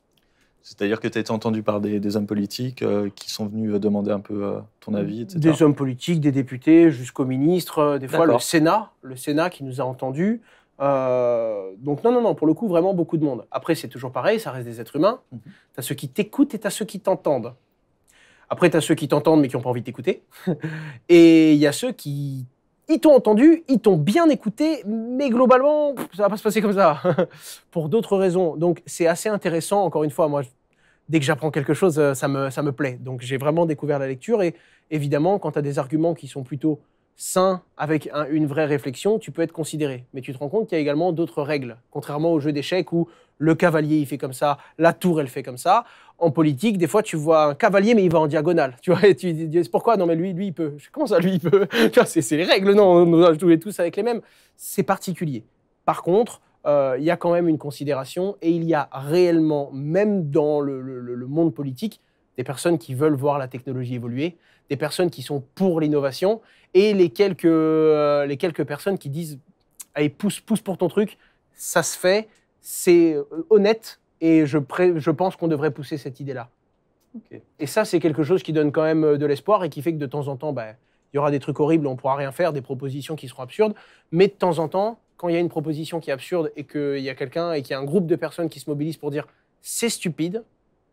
C'est-à-dire que tu as été entendu par des hommes politiques qui sont venus demander un peu ton avis, etc. Des hommes politiques, des députés, jusqu'aux ministres, des fois D'accord. le Sénat qui nous a entendus. Donc non, pour le coup, vraiment beaucoup de monde. Après, c'est toujours pareil, ça reste des êtres humains. Mhm. Tu as ceux qui t'écoutent et tu as ceux qui t'entendent. Après, tu as ceux qui t'entendent mais qui n'ont pas envie de t'écouter. Et il y a ceux qui... Ils t'ont entendu, ils t'ont bien écouté, mais globalement, ça va pas se passer comme ça, pour d'autres raisons. Donc, c'est assez intéressant. Encore une fois, moi, dès que j'apprends quelque chose, ça me plaît. Donc, j'ai vraiment découvert la lecture. Et évidemment, quand tu as des arguments qui sont plutôt sains, avec une vraie réflexion, tu peux être considéré. Mais tu te rends compte qu'il y a également d'autres règles. Contrairement au jeu d'échecs où le cavalier, il fait comme ça, la tour, elle fait comme ça. En politique, des fois, tu vois un cavalier, mais il va en diagonale. Tu vois, et tu dis, pourquoi? Non, mais lui, il peut. Comment ça, lui, il peut? Tu vois, c'est les règles, non, on doit jouer tous avec les mêmes. C'est particulier. Par contre, il y a quand même une considération et il y a réellement, même dans le monde politique, des personnes qui veulent voir la technologie évoluer, des personnes qui sont pour l'innovation et les quelques personnes qui disent « Allez, pousse pour ton truc, ça se fait, c'est honnête et je pense qu'on devrait pousser cette idée-là. Ok. » Et ça, c'est quelque chose qui donne quand même de l'espoir et qui fait que de temps en temps, il y aura des trucs horribles, on ne pourra rien faire, des propositions qui seront absurdes, mais de temps en temps, quand il y a une proposition qui est absurde et qu'il y a quelqu'un et qu'il y a un groupe de personnes qui se mobilisent pour dire « c'est stupide »,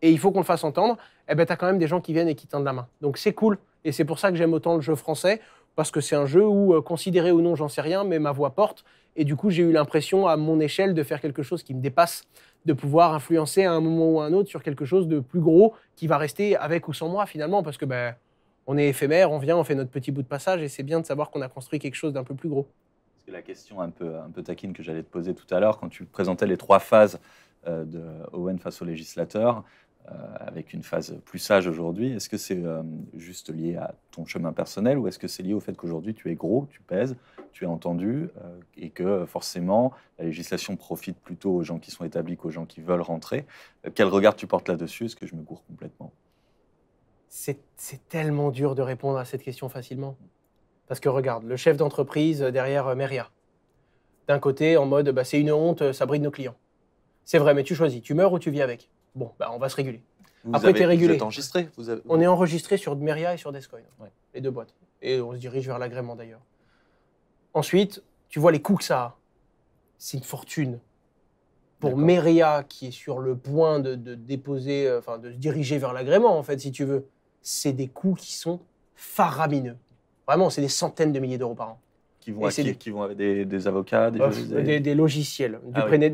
et il faut qu'on le fasse entendre, tu as quand même des gens qui viennent et qui tendent la main. Donc c'est cool. Et c'est pour ça que j'aime autant le jeu français, parce que c'est un jeu où, considéré ou non, j'en sais rien, mais ma voix porte. Et du coup, j'ai eu l'impression, à mon échelle, de faire quelque chose qui me dépasse, de pouvoir influencer à un moment ou à un autre sur quelque chose de plus gros qui va rester avec ou sans moi, finalement, parce que on est éphémère, on vient, on fait notre petit bout de passage, et c'est bien de savoir qu'on a construit quelque chose d'un peu plus gros. C'est la question un peu taquine que j'allais te poser tout à l'heure, quand tu présentais les 3 phases de Owen face aux législateurs, avec une phase plus sage aujourd'hui. Est-ce que c'est juste lié à ton chemin personnel ou est-ce que c'est lié au fait qu'aujourd'hui tu es gros, tu pèses, tu es entendu et que forcément la législation profite plutôt aux gens qui sont établis qu'aux gens qui veulent rentrer? Quel regard tu portes là-dessus? Est-ce que je me gourre complètement? C'est tellement dur de répondre à cette question facilement. Parce que regarde, le chef d'entreprise derrière Meria, d'un côté en mode c'est une honte, ça bride nos clients. C'est vrai, mais tu choisis, tu meurs ou tu vis avec. Bon, on va se réguler. Après, t'es régulé. Vous êtes enregistré? On est enregistré sur Meria et sur Descoin, Ouais. les 2 boîtes. Et on se dirige vers l'agrément d'ailleurs. Ensuite, tu vois les coûts que ça a. C'est une fortune. Pour D'accord. Meria, qui est sur le point de déposer, de se diriger vers l'agrément, en fait, si tu veux, c'est des coûts qui sont faramineux. Vraiment, c'est des centaines de milliers d'euros par an. Qui vont avec des avocats, Des logiciels,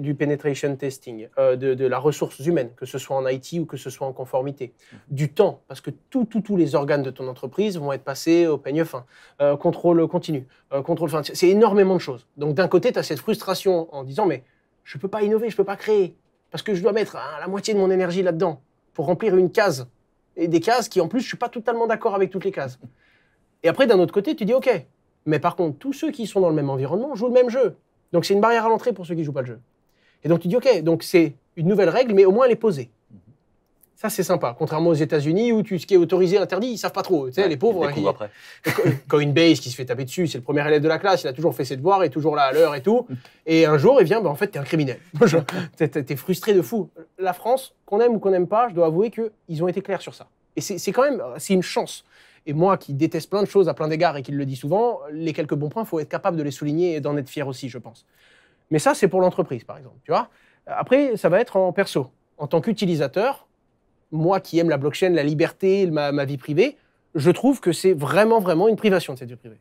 du penetration testing, de la ressource humaine, que ce soit en IT ou que ce soit en conformité. Du temps, parce que tous les organes de ton entreprise vont être passés au peigne fin, contrôle continu, contrôle fin. C'est énormément de choses. Donc d'un côté, tu as cette frustration en disant « mais je ne peux pas innover, je ne peux pas créer, parce que je dois mettre la moitié de mon énergie là-dedans pour remplir une case. » Et des cases qui, en plus, je ne suis pas totalement d'accord avec toutes les cases. Et après, d'un autre côté, tu dis « ok ». Mais par contre, tous ceux qui sont dans le même environnement jouent le même jeu. Donc c'est une barrière à l'entrée pour ceux qui ne jouent pas le jeu. Et donc tu dis, ok, donc c'est une nouvelle règle, mais au moins elle est posée. Ça, c'est sympa. Contrairement aux États-Unis où ce qui est autorisé, interdit, ils ne savent pas trop. Tu sais, les pauvres. Après. Coinbase qui se fait taper dessus, c'est le premier élève de la classe, il a toujours fait ses devoirs, il est toujours là à l'heure et tout. Et un jour, il vient, en fait, t'es un criminel. T'es frustré de fou. La France, qu'on aime ou qu'on n'aime pas, je dois avouer qu'ils ont été clairs sur ça. Et c'est quand même, c'est une chance. Et moi, qui déteste plein de choses à plein d'égards et qui le dis souvent, les quelques bons points, il faut être capable de les souligner et d'en être fier aussi, je pense. Mais ça, c'est pour l'entreprise, par exemple. Tu vois. Après, ça va être en perso. En tant qu'utilisateur, moi qui aime la blockchain, la liberté, ma vie privée, je trouve que c'est vraiment, vraiment une privation de cette vie privée.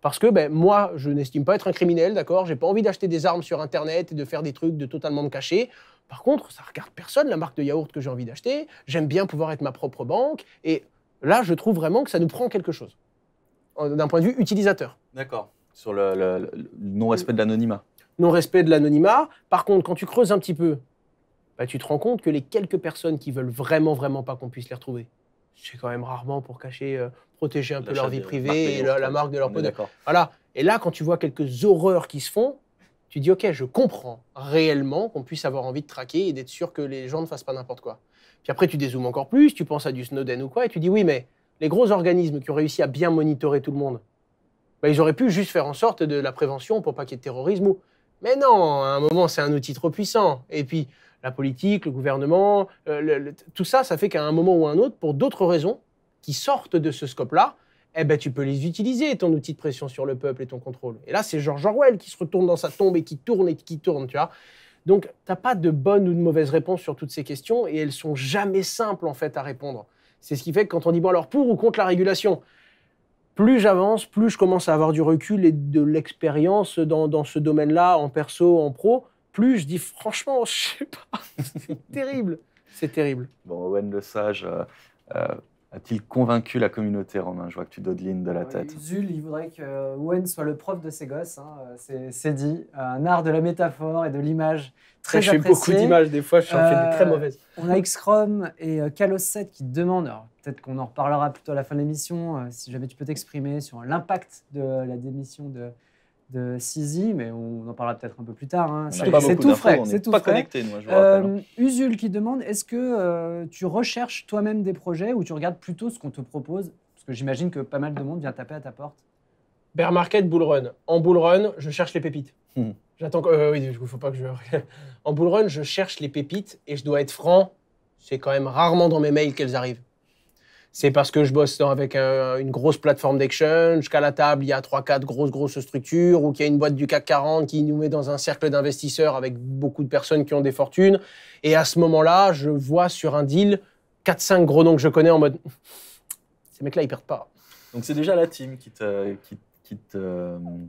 Parce que moi, je n'estime pas être un criminel, d'accord? J'ai pas envie d'acheter des armes sur Internet et de faire des trucs, de totalement me cacher. Par contre, ça regarde personne, la marque de yaourt que j'ai envie d'acheter. J'aime bien pouvoir être ma propre banque. Et là, je trouve vraiment que ça nous prend quelque chose, d'un point de vue utilisateur. D'accord. Sur le non-respect de l'anonymat. Non-respect de l'anonymat. Par contre, quand tu creuses un petit peu, tu te rends compte que les quelques personnes qui veulent vraiment, vraiment pas qu'on puisse les retrouver, c'est quand même rarement pour cacher, protéger un peu leur vie privée et la marque de leur produit. Voilà. Et là, quand tu vois quelques horreurs qui se font, tu dis, ok, je comprends réellement qu'on puisse avoir envie de traquer et d'être sûr que les gens ne fassent pas n'importe quoi. Puis après, tu dézoomes encore plus, tu penses à du Snowden ou quoi, et tu dis, oui, mais les gros organismes qui ont réussi à bien monitorer tout le monde, ils auraient pu juste faire en sorte de la prévention pour pas qu'il y ait de terrorisme. Mais non, à un moment, c'est un outil trop puissant. Et puis, la politique, le gouvernement, tout ça, ça fait qu'à un moment ou à un autre, pour d'autres raisons qui sortent de ce scope-là, eh ben, tu peux les utiliser, ton outil de pression sur le peuple et ton contrôle. Et là, c'est George Orwell qui se retourne dans sa tombe et qui tourne, tu vois. Donc, tu n'as pas de bonne ou de mauvaise réponse sur toutes ces questions et elles sont jamais simples, en fait, à répondre. C'est ce qui fait que quand on dit, bon, alors pour ou contre la régulation, plus j'avance, plus je commence à avoir du recul et de l'expérience dans ce domaine-là, en perso, en pro, plus je dis, franchement, je sais pas, c'est terrible. C'est terrible. Bon, Owen Le Sage a-t-il convaincu la communauté, Romain? Je vois que tu dodelines de la tête. Usul, il voudrait que Owen soit le prof de ses gosses, hein, c'est dit. Un art de la métaphore et de l'image très Je fais apprécié. beaucoup d'images, des fois, je fais des très mauvaises. On a Xcrom et Kalos7 qui demandent, alors peut-être qu'on en reparlera plutôt à la fin de l'émission, si jamais tu peux t'exprimer sur l'impact de la démission de CZ, mais on en parlera peut-être un peu plus tard. Hein. On n'a pas beaucoup tout d'infos, frais, on c'est n'est tout pas frais. connectés, moi, je vous rappelle. Usul qui demande, est-ce que tu recherches toi-même des projets ou tu regardes plutôt ce qu'on te propose? Parce que j'imagine que pas mal de monde vient taper à ta porte. Bear market, bull run. En bull run, je cherche les pépites. J'attends que... oui, il faut pas que je... En bull run, je cherche les pépites et je dois être franc, c'est quand même rarement dans mes mails qu'elles arrivent. C'est parce que je bosse avec une grosse plateforme d'exchange, qu'à la table, il y a 3-4 grosses structures, ou qu'il y a une boîte du CAC 40 qui nous met dans un cercle d'investisseurs avec beaucoup de personnes qui ont des fortunes. Et à ce moment-là, je vois sur un deal 4-5 gros noms que je connais en mode « ces mecs-là, ils perdent pas ». Donc c'est déjà la team qui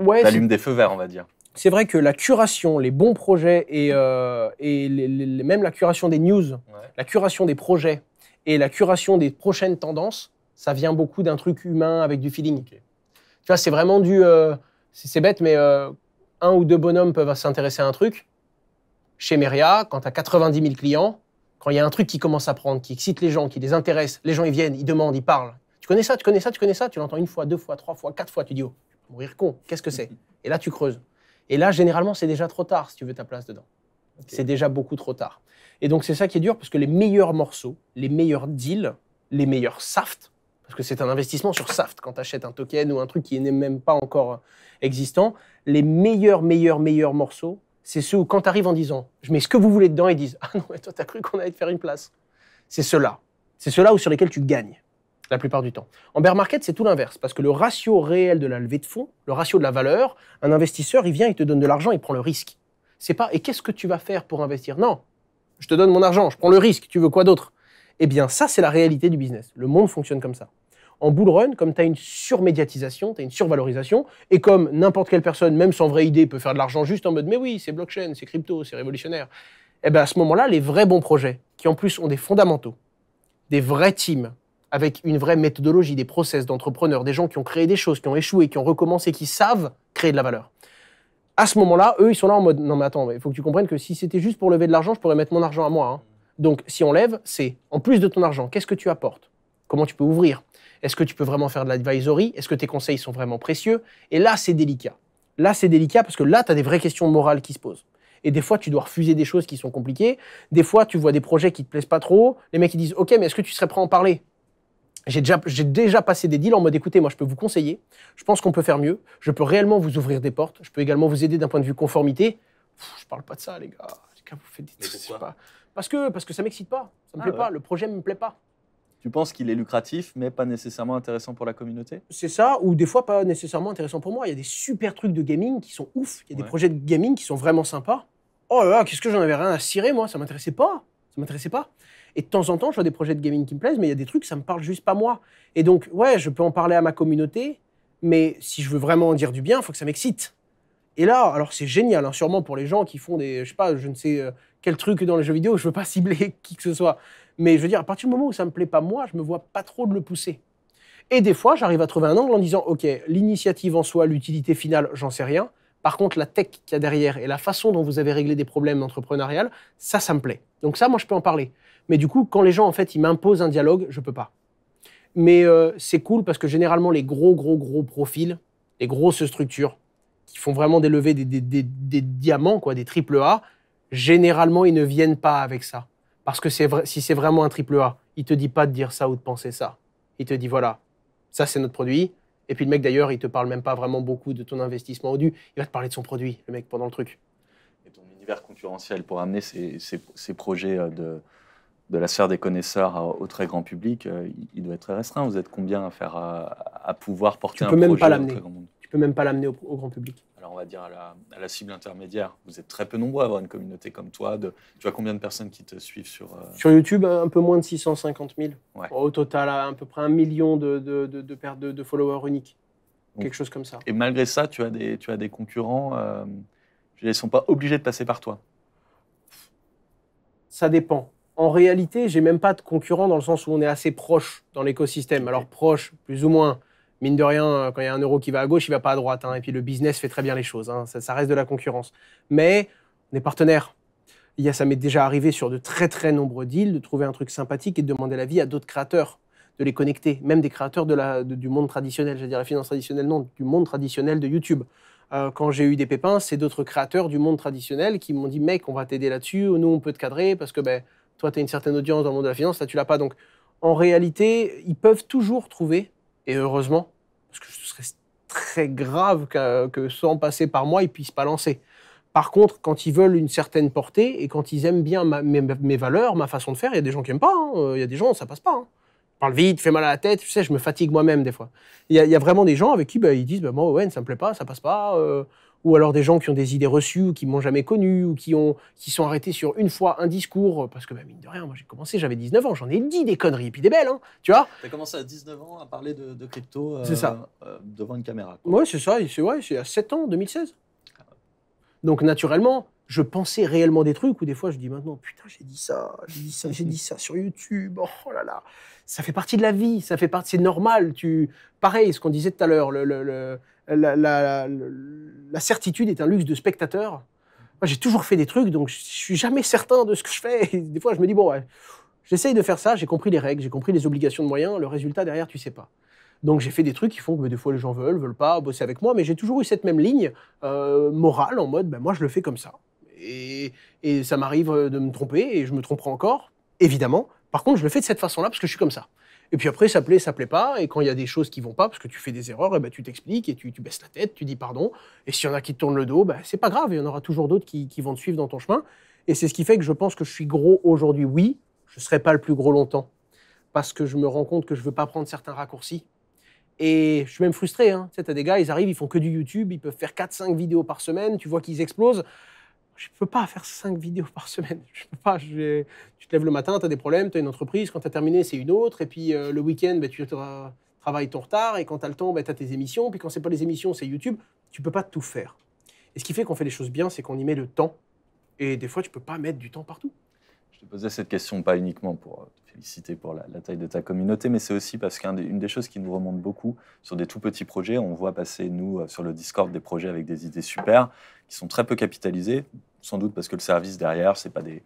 Ouais, t'allume des feux verts, on va dire. C'est vrai que la curation, les bons projets et même la curation des news, la curation des projets et la curation des prochaines tendances, ça vient beaucoup d'un truc humain avec du feeling. Okay. Tu vois, c'est vraiment c'est bête, mais un ou deux bonhommes peuvent s'intéresser à un truc. Chez Meria, quand tu as 90 000 clients, quand il y a un truc qui commence à prendre, qui excite les gens, qui les intéresse, les gens ils viennent, ils demandent, ils parlent. Tu connais ça, tu connais ça, tu connais ça, tu l'entends une fois, 2 fois, 3 fois, 4 fois, tu dis, oh, mourir con, qu'est-ce que c'est? Et là, tu creuses. Et là, généralement, c'est déjà trop tard si tu veux ta place dedans. Okay. C'est déjà beaucoup trop tard. Et donc, c'est ça qui est dur parce que les meilleurs morceaux, les meilleurs deals, les meilleurs SAFT, parce que c'est un investissement sur SAFT quand tu achètes un token ou un truc qui n'est même pas encore existant, les meilleurs morceaux, c'est ceux où quand tu arrives en disant « je mets ce que vous voulez dedans », ils disent « ah non, mais toi, t'as cru qu'on allait te faire une place ». C'est ceux-là. C'est ceux-là sur lesquels tu gagnes la plupart du temps. En bear market, c'est tout l'inverse, parce que le ratio réel de la levée de fonds, le ratio de la valeur, un investisseur, il vient, il te donne de l'argent, il prend le risque. C'est pas « et qu'est-ce que tu vas faire pour investir ?» Non, je te donne mon argent, je prends le risque, tu veux quoi d'autre? Eh bien, ça, c'est la réalité du business. Le monde fonctionne comme ça. En bull run, comme tu as une surmédiatisation, tu as une survalorisation, et comme n'importe quelle personne, même sans vraie idée, peut faire de l'argent juste en mode « mais oui, c'est blockchain, c'est crypto, c'est révolutionnaire », eh bien, à ce moment-là, les vrais bons projets, qui en plus ont des fondamentaux, des vrais teams, avec une vraie méthodologie, des process d'entrepreneurs, des gens qui ont créé des choses, qui ont échoué, qui ont recommencé, qui savent créer de la valeur. À ce moment-là, eux, ils sont là en mode « non mais attends, il faut que tu comprennes que si c'était juste pour lever de l'argent, je pourrais mettre mon argent à moi. Hein. » Donc, si on lève, c'est en plus de ton argent, qu'est-ce que tu apportes? Comment tu peux ouvrir? Est-ce que tu peux vraiment faire de l'advisory? Est-ce que tes conseils sont vraiment précieux? Et là, c'est délicat. Là, c'est délicat parce que là, tu as des vraies questions morales qui se posent. Et des fois, tu dois refuser des choses qui sont compliquées. Des fois, tu vois des projets qui ne te plaisent pas trop. Les mecs, ils disent « ok, mais est-ce que tu serais prêt à en parler ?» J'ai déjà passé des deals en mode « écoutez, moi, je peux vous conseiller. Je pense qu'on peut faire mieux. Je peux réellement vous ouvrir des portes. Je peux également vous aider d'un point de vue conformité. » Je parle pas de ça, les gars. Vous faites des trucs, pas... Parce que ça m'excite pas. Ça me plaît pas. Le projet me plaît pas. Tu penses qu'il est lucratif, mais pas nécessairement intéressant pour la communauté? C'est ça, ou des fois pas nécessairement intéressant pour moi. Il y a des super trucs de gaming qui sont ouf. Il y a des projets de gaming qui sont vraiment sympas. Oh là là, qu'est-ce que j'en avais rien à cirer, moi. Ça m'intéressait pas. Ça m'intéressait pas. Et de temps en temps, je vois des projets de gaming qui me plaisent, mais il y a des trucs, ça me parle juste pas moi. Et donc, ouais, je peux en parler à ma communauté, mais si je veux vraiment en dire du bien, il faut que ça m'excite. Et là, alors c'est génial, hein, sûrement pour les gens qui font des, je sais pas, je ne sais quel truc dans les jeux vidéo, je veux pas cibler qui que ce soit. Mais je veux dire, à partir du moment où ça me plaît pas moi, je me vois pas trop de le pousser. Et des fois, j'arrive à trouver un angle en disant, ok, l'initiative en soi, l'utilité finale, j'en sais rien. Par contre, la tech qu'il y a derrière et la façon dont vous avez réglé des problèmes entrepreneuriales, ça me plaît. Donc ça, moi, je peux en parler. Mais du coup, quand les gens, en fait, ils m'imposent un dialogue, je peux pas. Mais c'est cool parce que généralement, les gros profils, les grosses structures qui font vraiment des levées, des diamants, quoi, des triple A, généralement, ils ne viennent pas avec ça. Parce que si c'est vraiment un triple A, il ne te dit pas de dire ça ou de penser ça. Il te dit, voilà, ça, c'est notre produit. Et puis le mec, d'ailleurs, il ne te parle même pas vraiment beaucoup de ton investissement au dû. Il va te parler de son produit, le mec, pendant le truc. univers concurrentiel pour amener ces projets de la sphère des connaisseurs au très grand public, il doit être très restreint. Vous êtes combien à pouvoir porter un projet au très grand monde? Tu peux même pas l'amener au grand public. Alors on va dire à la cible intermédiaire. Vous êtes très peu nombreux à avoir une communauté comme toi. Tu as combien de personnes qui te suivent Sur YouTube, un peu moins de 650 000. Ouais. Au total, à peu près 1 million de followers uniques. Quelque chose comme ça. Et malgré ça, tu as des concurrents. Ils ne sont pas obligés de passer par toi. Ça dépend. En réalité, j'ai même pas de concurrents dans le sens où on est assez proche dans l'écosystème. Okay. Alors proche, plus ou moins. Mine de rien, quand il y a un euro qui va à gauche, il ne va pas à droite. Hein. Et puis le business fait très bien les choses. Hein. Ça reste de la concurrence. Mais on est partenaires. Ça m'est déjà arrivé sur de très très nombreux deals de trouver un truc sympathique et de demander l'avis à d'autres créateurs, de les connecter. Même des créateurs du monde traditionnel. J'allais dire la finance traditionnelle, non, du monde traditionnel de YouTube. Quand j'ai eu des pépins, c'est d'autres créateurs du monde traditionnel qui m'ont dit « Mec, on va t'aider là-dessus. Nous, on peut te cadrer parce que toi, tu as une certaine audience dans le monde de la finance. Là, tu l'as pas. » Donc, en réalité, ils peuvent toujours trouver, et heureusement, parce que ce serait très grave que sans passer par moi, ils ne puissent pas lancer. Par contre, quand ils veulent une certaine portée et quand ils aiment bien mes valeurs, ma façon de faire, il y a des gens qui n'aiment pas. Il y a des gens, ça ne passe pas. Hein. Parle vite, fais mal à la tête. Tu sais, je me fatigue moi-même des fois. Il y a vraiment des gens avec qui ils disent moi, Owen, ça ne me plaît pas, ça ne passe pas. Ou alors des gens qui ont des idées reçues, ou qui ne m'ont jamais connu, ou qui sont arrêtés sur une fois un discours. Parce que, mine de rien, moi j'ai commencé, j'avais 19 ans, j'en ai dit des conneries, et puis des belles, hein, tu vois. Tu as commencé à 19 ans à parler de crypto c'est ça. Devant une caméra. Oui, c'est ça, c'est à 7 ans, 2016. Donc naturellement, je pensais réellement des trucs où des fois je dis maintenant, putain, j'ai dit ça sur YouTube, oh là là. Ça fait partie de la vie, c'est normal. Pareil, ce qu'on disait tout à l'heure, la certitude est un luxe de spectateur. Moi, j'ai toujours fait des trucs, donc je suis jamais certain de ce que je fais. Et des fois, je me dis, bon, ouais, j'essaye de faire ça, j'ai compris les règles, j'ai compris les obligations de moyens, le résultat derrière, tu sais pas. Donc, j'ai fait des trucs qui font que des fois, les gens veulent pas bosser avec moi, mais j'ai toujours eu cette même ligne morale en mode, moi, je le fais comme ça. Et ça m'arrive de me tromper, et je me tromperai encore, évidemment. Par contre, je le fais de cette façon-là parce que je suis comme ça. Et puis après, ça plaît pas. Et quand il y a des choses qui vont pas, parce que tu fais des erreurs, tu t'expliques et tu baisses la tête, tu dis pardon. Et s'il y en a qui te tournent le dos, c'est pas grave. Il y en aura toujours d'autres qui vont te suivre dans ton chemin. Et c'est ce qui fait que je pense que je suis gros aujourd'hui. Oui, je serai pas le plus gros longtemps. Parce que je me rends compte que je veux pas prendre certains raccourcis. Et je suis même frustré. Hein. Tu sais, t'as des gars, ils arrivent, ils font que du YouTube, ils peuvent faire 4-5 vidéos par semaine. Tu vois qu'ils explosent. Je ne peux pas faire 5 vidéos par semaine. Je peux pas. Tu te lèves le matin, tu as des problèmes, tu as une entreprise. Quand tu as terminé, c'est une autre. Et puis le week-end, tu travailles ton retard. Et quand tu as le temps, tu as tes émissions. Puis quand ce n'est pas les émissions, c'est YouTube. Tu ne peux pas tout faire. Et ce qui fait qu'on fait les choses bien, c'est qu'on y met le temps. Et des fois, tu ne peux pas mettre du temps partout. Je te posais cette question pas uniquement pour te féliciter pour la taille de ta communauté, mais c'est aussi parce qu'une des choses qui nous remonte beaucoup sur des tout petits projets, on voit passer, nous, sur le Discord, des projets avec des idées super, qui sont très peu capitalisés, sans doute parce que le service derrière, c'est pas de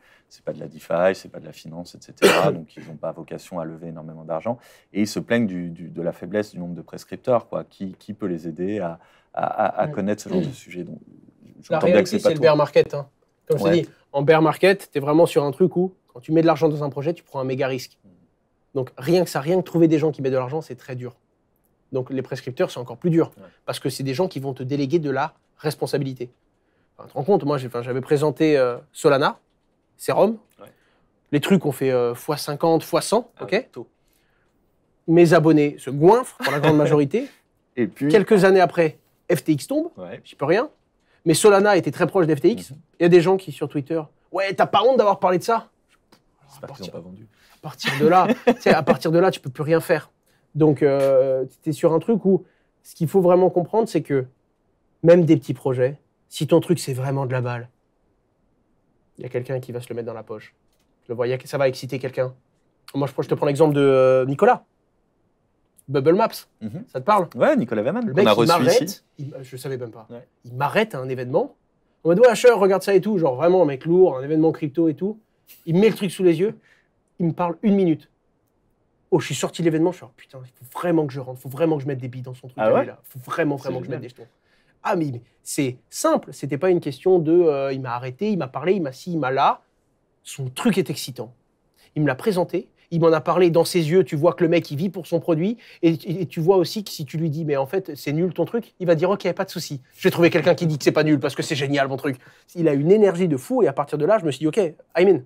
la DeFi, c'est pas de la finance, etc. Donc, ils n'ont pas vocation à lever énormément d'argent. Et ils se plaignent de la faiblesse du nombre de prescripteurs, quoi. Qui peut les aider à connaître ce genre de sujet. Donc, la réalité, c'est le bear market. Hein. Comme je t'ai dit, en bear market, tu es vraiment sur un truc où, quand tu mets de l'argent dans un projet, tu prends un méga risque. Donc, rien que trouver des gens qui mettent de l'argent, c'est très dur. Donc, les prescripteurs, c'est encore plus dur. Parce que c'est des gens qui vont te déléguer de la responsabilité. Enfin, tu te rends compte, moi, j'avais présenté Solana, Serum. Les trucs ont fait x50, x100. Okay. Mes abonnés se goinfrent pour la grande majorité. Et puis, quelques années après, FTX tombe. J'y peux rien. Mais Solana était très proche d'FTX. Il y a des gens qui, sur Twitter, ouais, t'as pas honte d'avoir parlé de ça? J'espère qu'ils n'ont pas vendu. À partir de là, tu peux plus rien faire. Donc, tu es sur un truc où ce qu'il faut vraiment comprendre, c'est que même des petits projets, si ton truc, c'est vraiment de la balle, il y a quelqu'un qui va se le mettre dans la poche. Je le vois, ça va exciter quelqu'un. Moi, je te prends l'exemple de Nicolas. Bubble Maps, ça te parle? Ouais, Nicolas Veman, le mec, on a reçu ici. Je savais même pas. Ouais. Il m'arrête à un événement. On m'a dit, ouais, Cher, regarde ça et tout. Genre vraiment, un mec lourd, un événement crypto et tout. Il me met le truc sous les yeux. Il me parle 1 minute. Oh, je suis sorti de l'événement. Je suis putain, il faut vraiment que je rentre. Il faut vraiment que je mette des billes dans son truc. Ah ouais, là. Il faut vraiment que je mette des jetons. Ah, mais c'est simple. C'était pas une question de il m'a arrêté, il m'a parlé, il m'a ci, il m'a là. Son truc est excitant. Il me l'a présenté. Il m'en a parlé dans ses yeux. Tu vois que le mec, il vit pour son produit. Et tu vois aussi que si tu lui dis, mais en fait, c'est nul ton truc, il va dire, OK, pas de souci. Je vais trouver quelqu'un qui dit que c'est pas nul parce que c'est génial mon truc. Il a une énergie de fou. Et à partir de là, je me suis dit, OK, I'm in.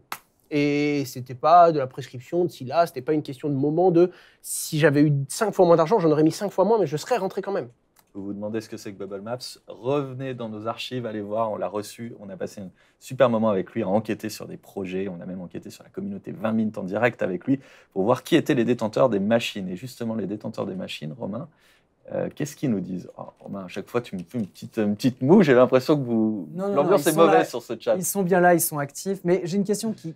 Et c'était pas de la prescription de si là, c'était pas une question de moment de si j'avais eu 5 fois moins d'argent, j'en aurais mis 5 fois moins, mais je serais rentré quand même. Vous vous demandez ce que c'est que Bubble Maps, revenez dans nos archives, allez voir, on l'a reçu, on a passé un super moment avec lui à enquêter sur des projets, on a même enquêté sur la communauté 20 minutes en direct avec lui pour voir qui étaient les détenteurs des machines. Et justement, les détenteurs des machines, Romain, qu'est-ce qu'ils nous disent? Romain, à chaque fois, tu me fais une petite moue, j'ai l'impression que l'ambiance est mauvaise sur ce chat. Ils sont bien là, ils sont actifs. Mais j'ai une question qui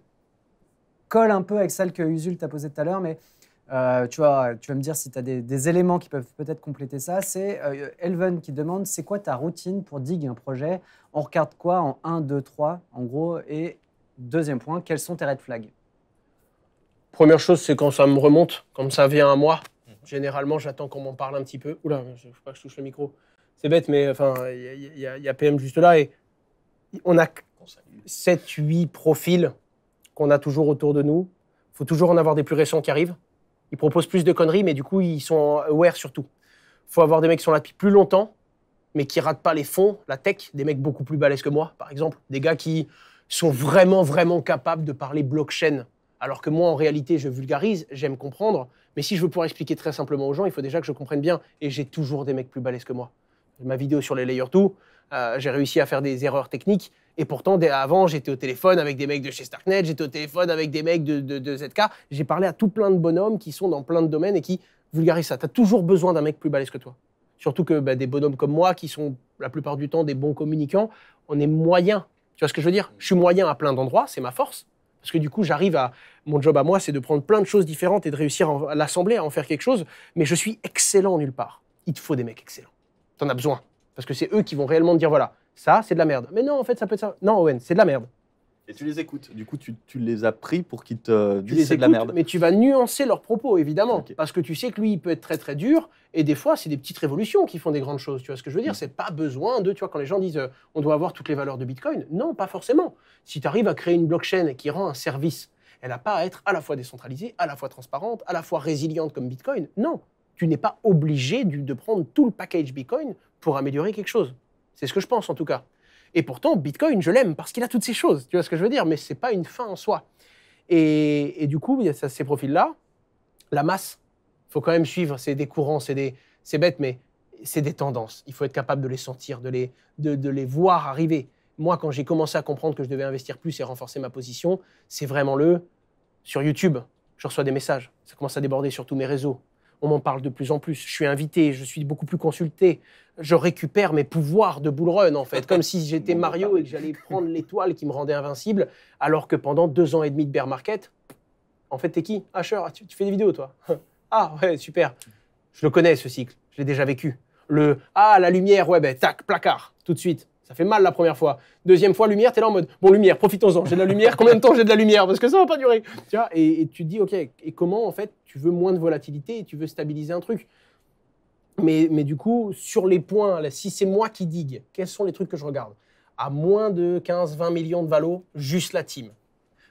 colle un peu avec celle que Usul t'a posée tout à l'heure, mais tu vas me dire si tu as des éléments qui peuvent peut-être compléter ça. C'est Elven qui demande, c'est quoi ta routine pour dig un projet? On regarde quoi en 1, 2, 3, en gros? Et deuxième point, quels sont tes red flags? Première chose, c'est quand ça me remonte, quand ça vient à moi. Généralement, j'attends qu'on m'en parle un petit peu. Oula, je ne faut pas que je touche le micro. C'est bête, mais enfin, il y a PM juste là. Et on a 7, 8 profils qu'on a toujours autour de nous. Il faut toujours en avoir des plus récents qui arrivent. Ils proposent plus de conneries, mais du coup, ils sont aware sur tout. Il faut avoir des mecs qui sont là depuis plus longtemps, mais qui ratent pas les fonds, la tech, des mecs beaucoup plus balèzes que moi, par exemple. Des gars qui sont vraiment, vraiment capables de parler blockchain. Alors que moi, en réalité, je vulgarise, j'aime comprendre. Mais si je veux pouvoir expliquer très simplement aux gens, il faut déjà que je comprenne bien. Et j'ai toujours des mecs plus balèzes que moi. Ma vidéo sur les Layer 2, j'ai réussi à faire des erreurs techniques. Et pourtant, avant, j'étais au téléphone avec des mecs de chez Starknet, j'étais au téléphone avec des mecs de ZK. J'ai parlé à tout plein de bonhommes qui sont dans plein de domaines et qui vulgarisent ça. Tu as toujours besoin d'un mec plus balèze que toi. Surtout que des bonhommes comme moi, qui sont la plupart du temps des bons communicants, on est moyen. Tu vois ce que je veux dire? Je suis moyen à plein d'endroits, c'est ma force. Parce que du coup, mon job à moi, c'est de prendre plein de choses différentes et de réussir à l'assembler, à en faire quelque chose. Mais je suis excellent nulle part. Il te faut des mecs excellents. T'en as besoin. Parce que c'est eux qui vont réellement te dire, voilà, ça, c'est de la merde. Mais non, en fait, ça peut être ça. Non, Owen, c'est de la merde. Et tu les écoutes. Du coup, tu les as pris pour qu'ils te Tu disent les c'est de la merde. écoutes, mais tu vas nuancer leurs propos, évidemment. Ok. Parce que tu sais que lui, il peut être très, très dur. Et des fois, c'est des petites révolutions qui font des grandes choses. Tu vois ce que je veux dire? C'est pas besoin de, tu vois, quand les gens disent on doit avoir toutes les valeurs de Bitcoin. Non, pas forcément. Si tu arrives à créer une blockchain qui rend un service, elle n'a pas à être à la fois décentralisée, à la fois transparente, à la fois résiliente comme Bitcoin. Non, tu n'es pas obligé de prendre tout le package Bitcoin pour améliorer quelque chose. C'est ce que je pense en tout cas. Et pourtant, Bitcoin, je l'aime parce qu'il a toutes ces choses. Tu vois ce que je veux dire? Mais ce n'est pas une fin en soi. Et du coup, il y a ces profils-là. La masse, il faut quand même suivre. C'est des courants, c'est bête, mais c'est des tendances. Il faut être capable de les sentir, de les voir arriver. Moi, quand j'ai commencé à comprendre que je devais investir plus et renforcer ma position, c'est vraiment sur YouTube, je reçois des messages. Ça commence à déborder sur tous mes réseaux. On m'en parle de plus en plus. Je suis invité, je suis beaucoup plus consulté. Je récupère mes pouvoirs de bull run, en fait, comme si j'étais Mario et que j'allais prendre l'étoile qui me rendait invincible, alors que pendant 2 ans et demi de bear market, en fait, t'es qui? Asher, tu fais des vidéos, toi? Ah, ouais, super. Je le connais, ce cycle. Je l'ai déjà vécu. La lumière, ouais, tac, placard, tout de suite. Ça fait mal la première fois. Deuxième fois, lumière, t'es là en mode, bon, lumière, profitons-en. J'ai de la lumière, combien de temps j'ai de la lumière? Parce que ça va pas durer. Tu vois, et tu te dis, OK, et comment, en fait, tu veux moins de volatilité et tu veux stabiliser un truc? Mais du coup, sur les points, là, si c'est moi qui digue, quels sont les trucs que je regarde? À moins de 15-20 millions de valos, juste la team.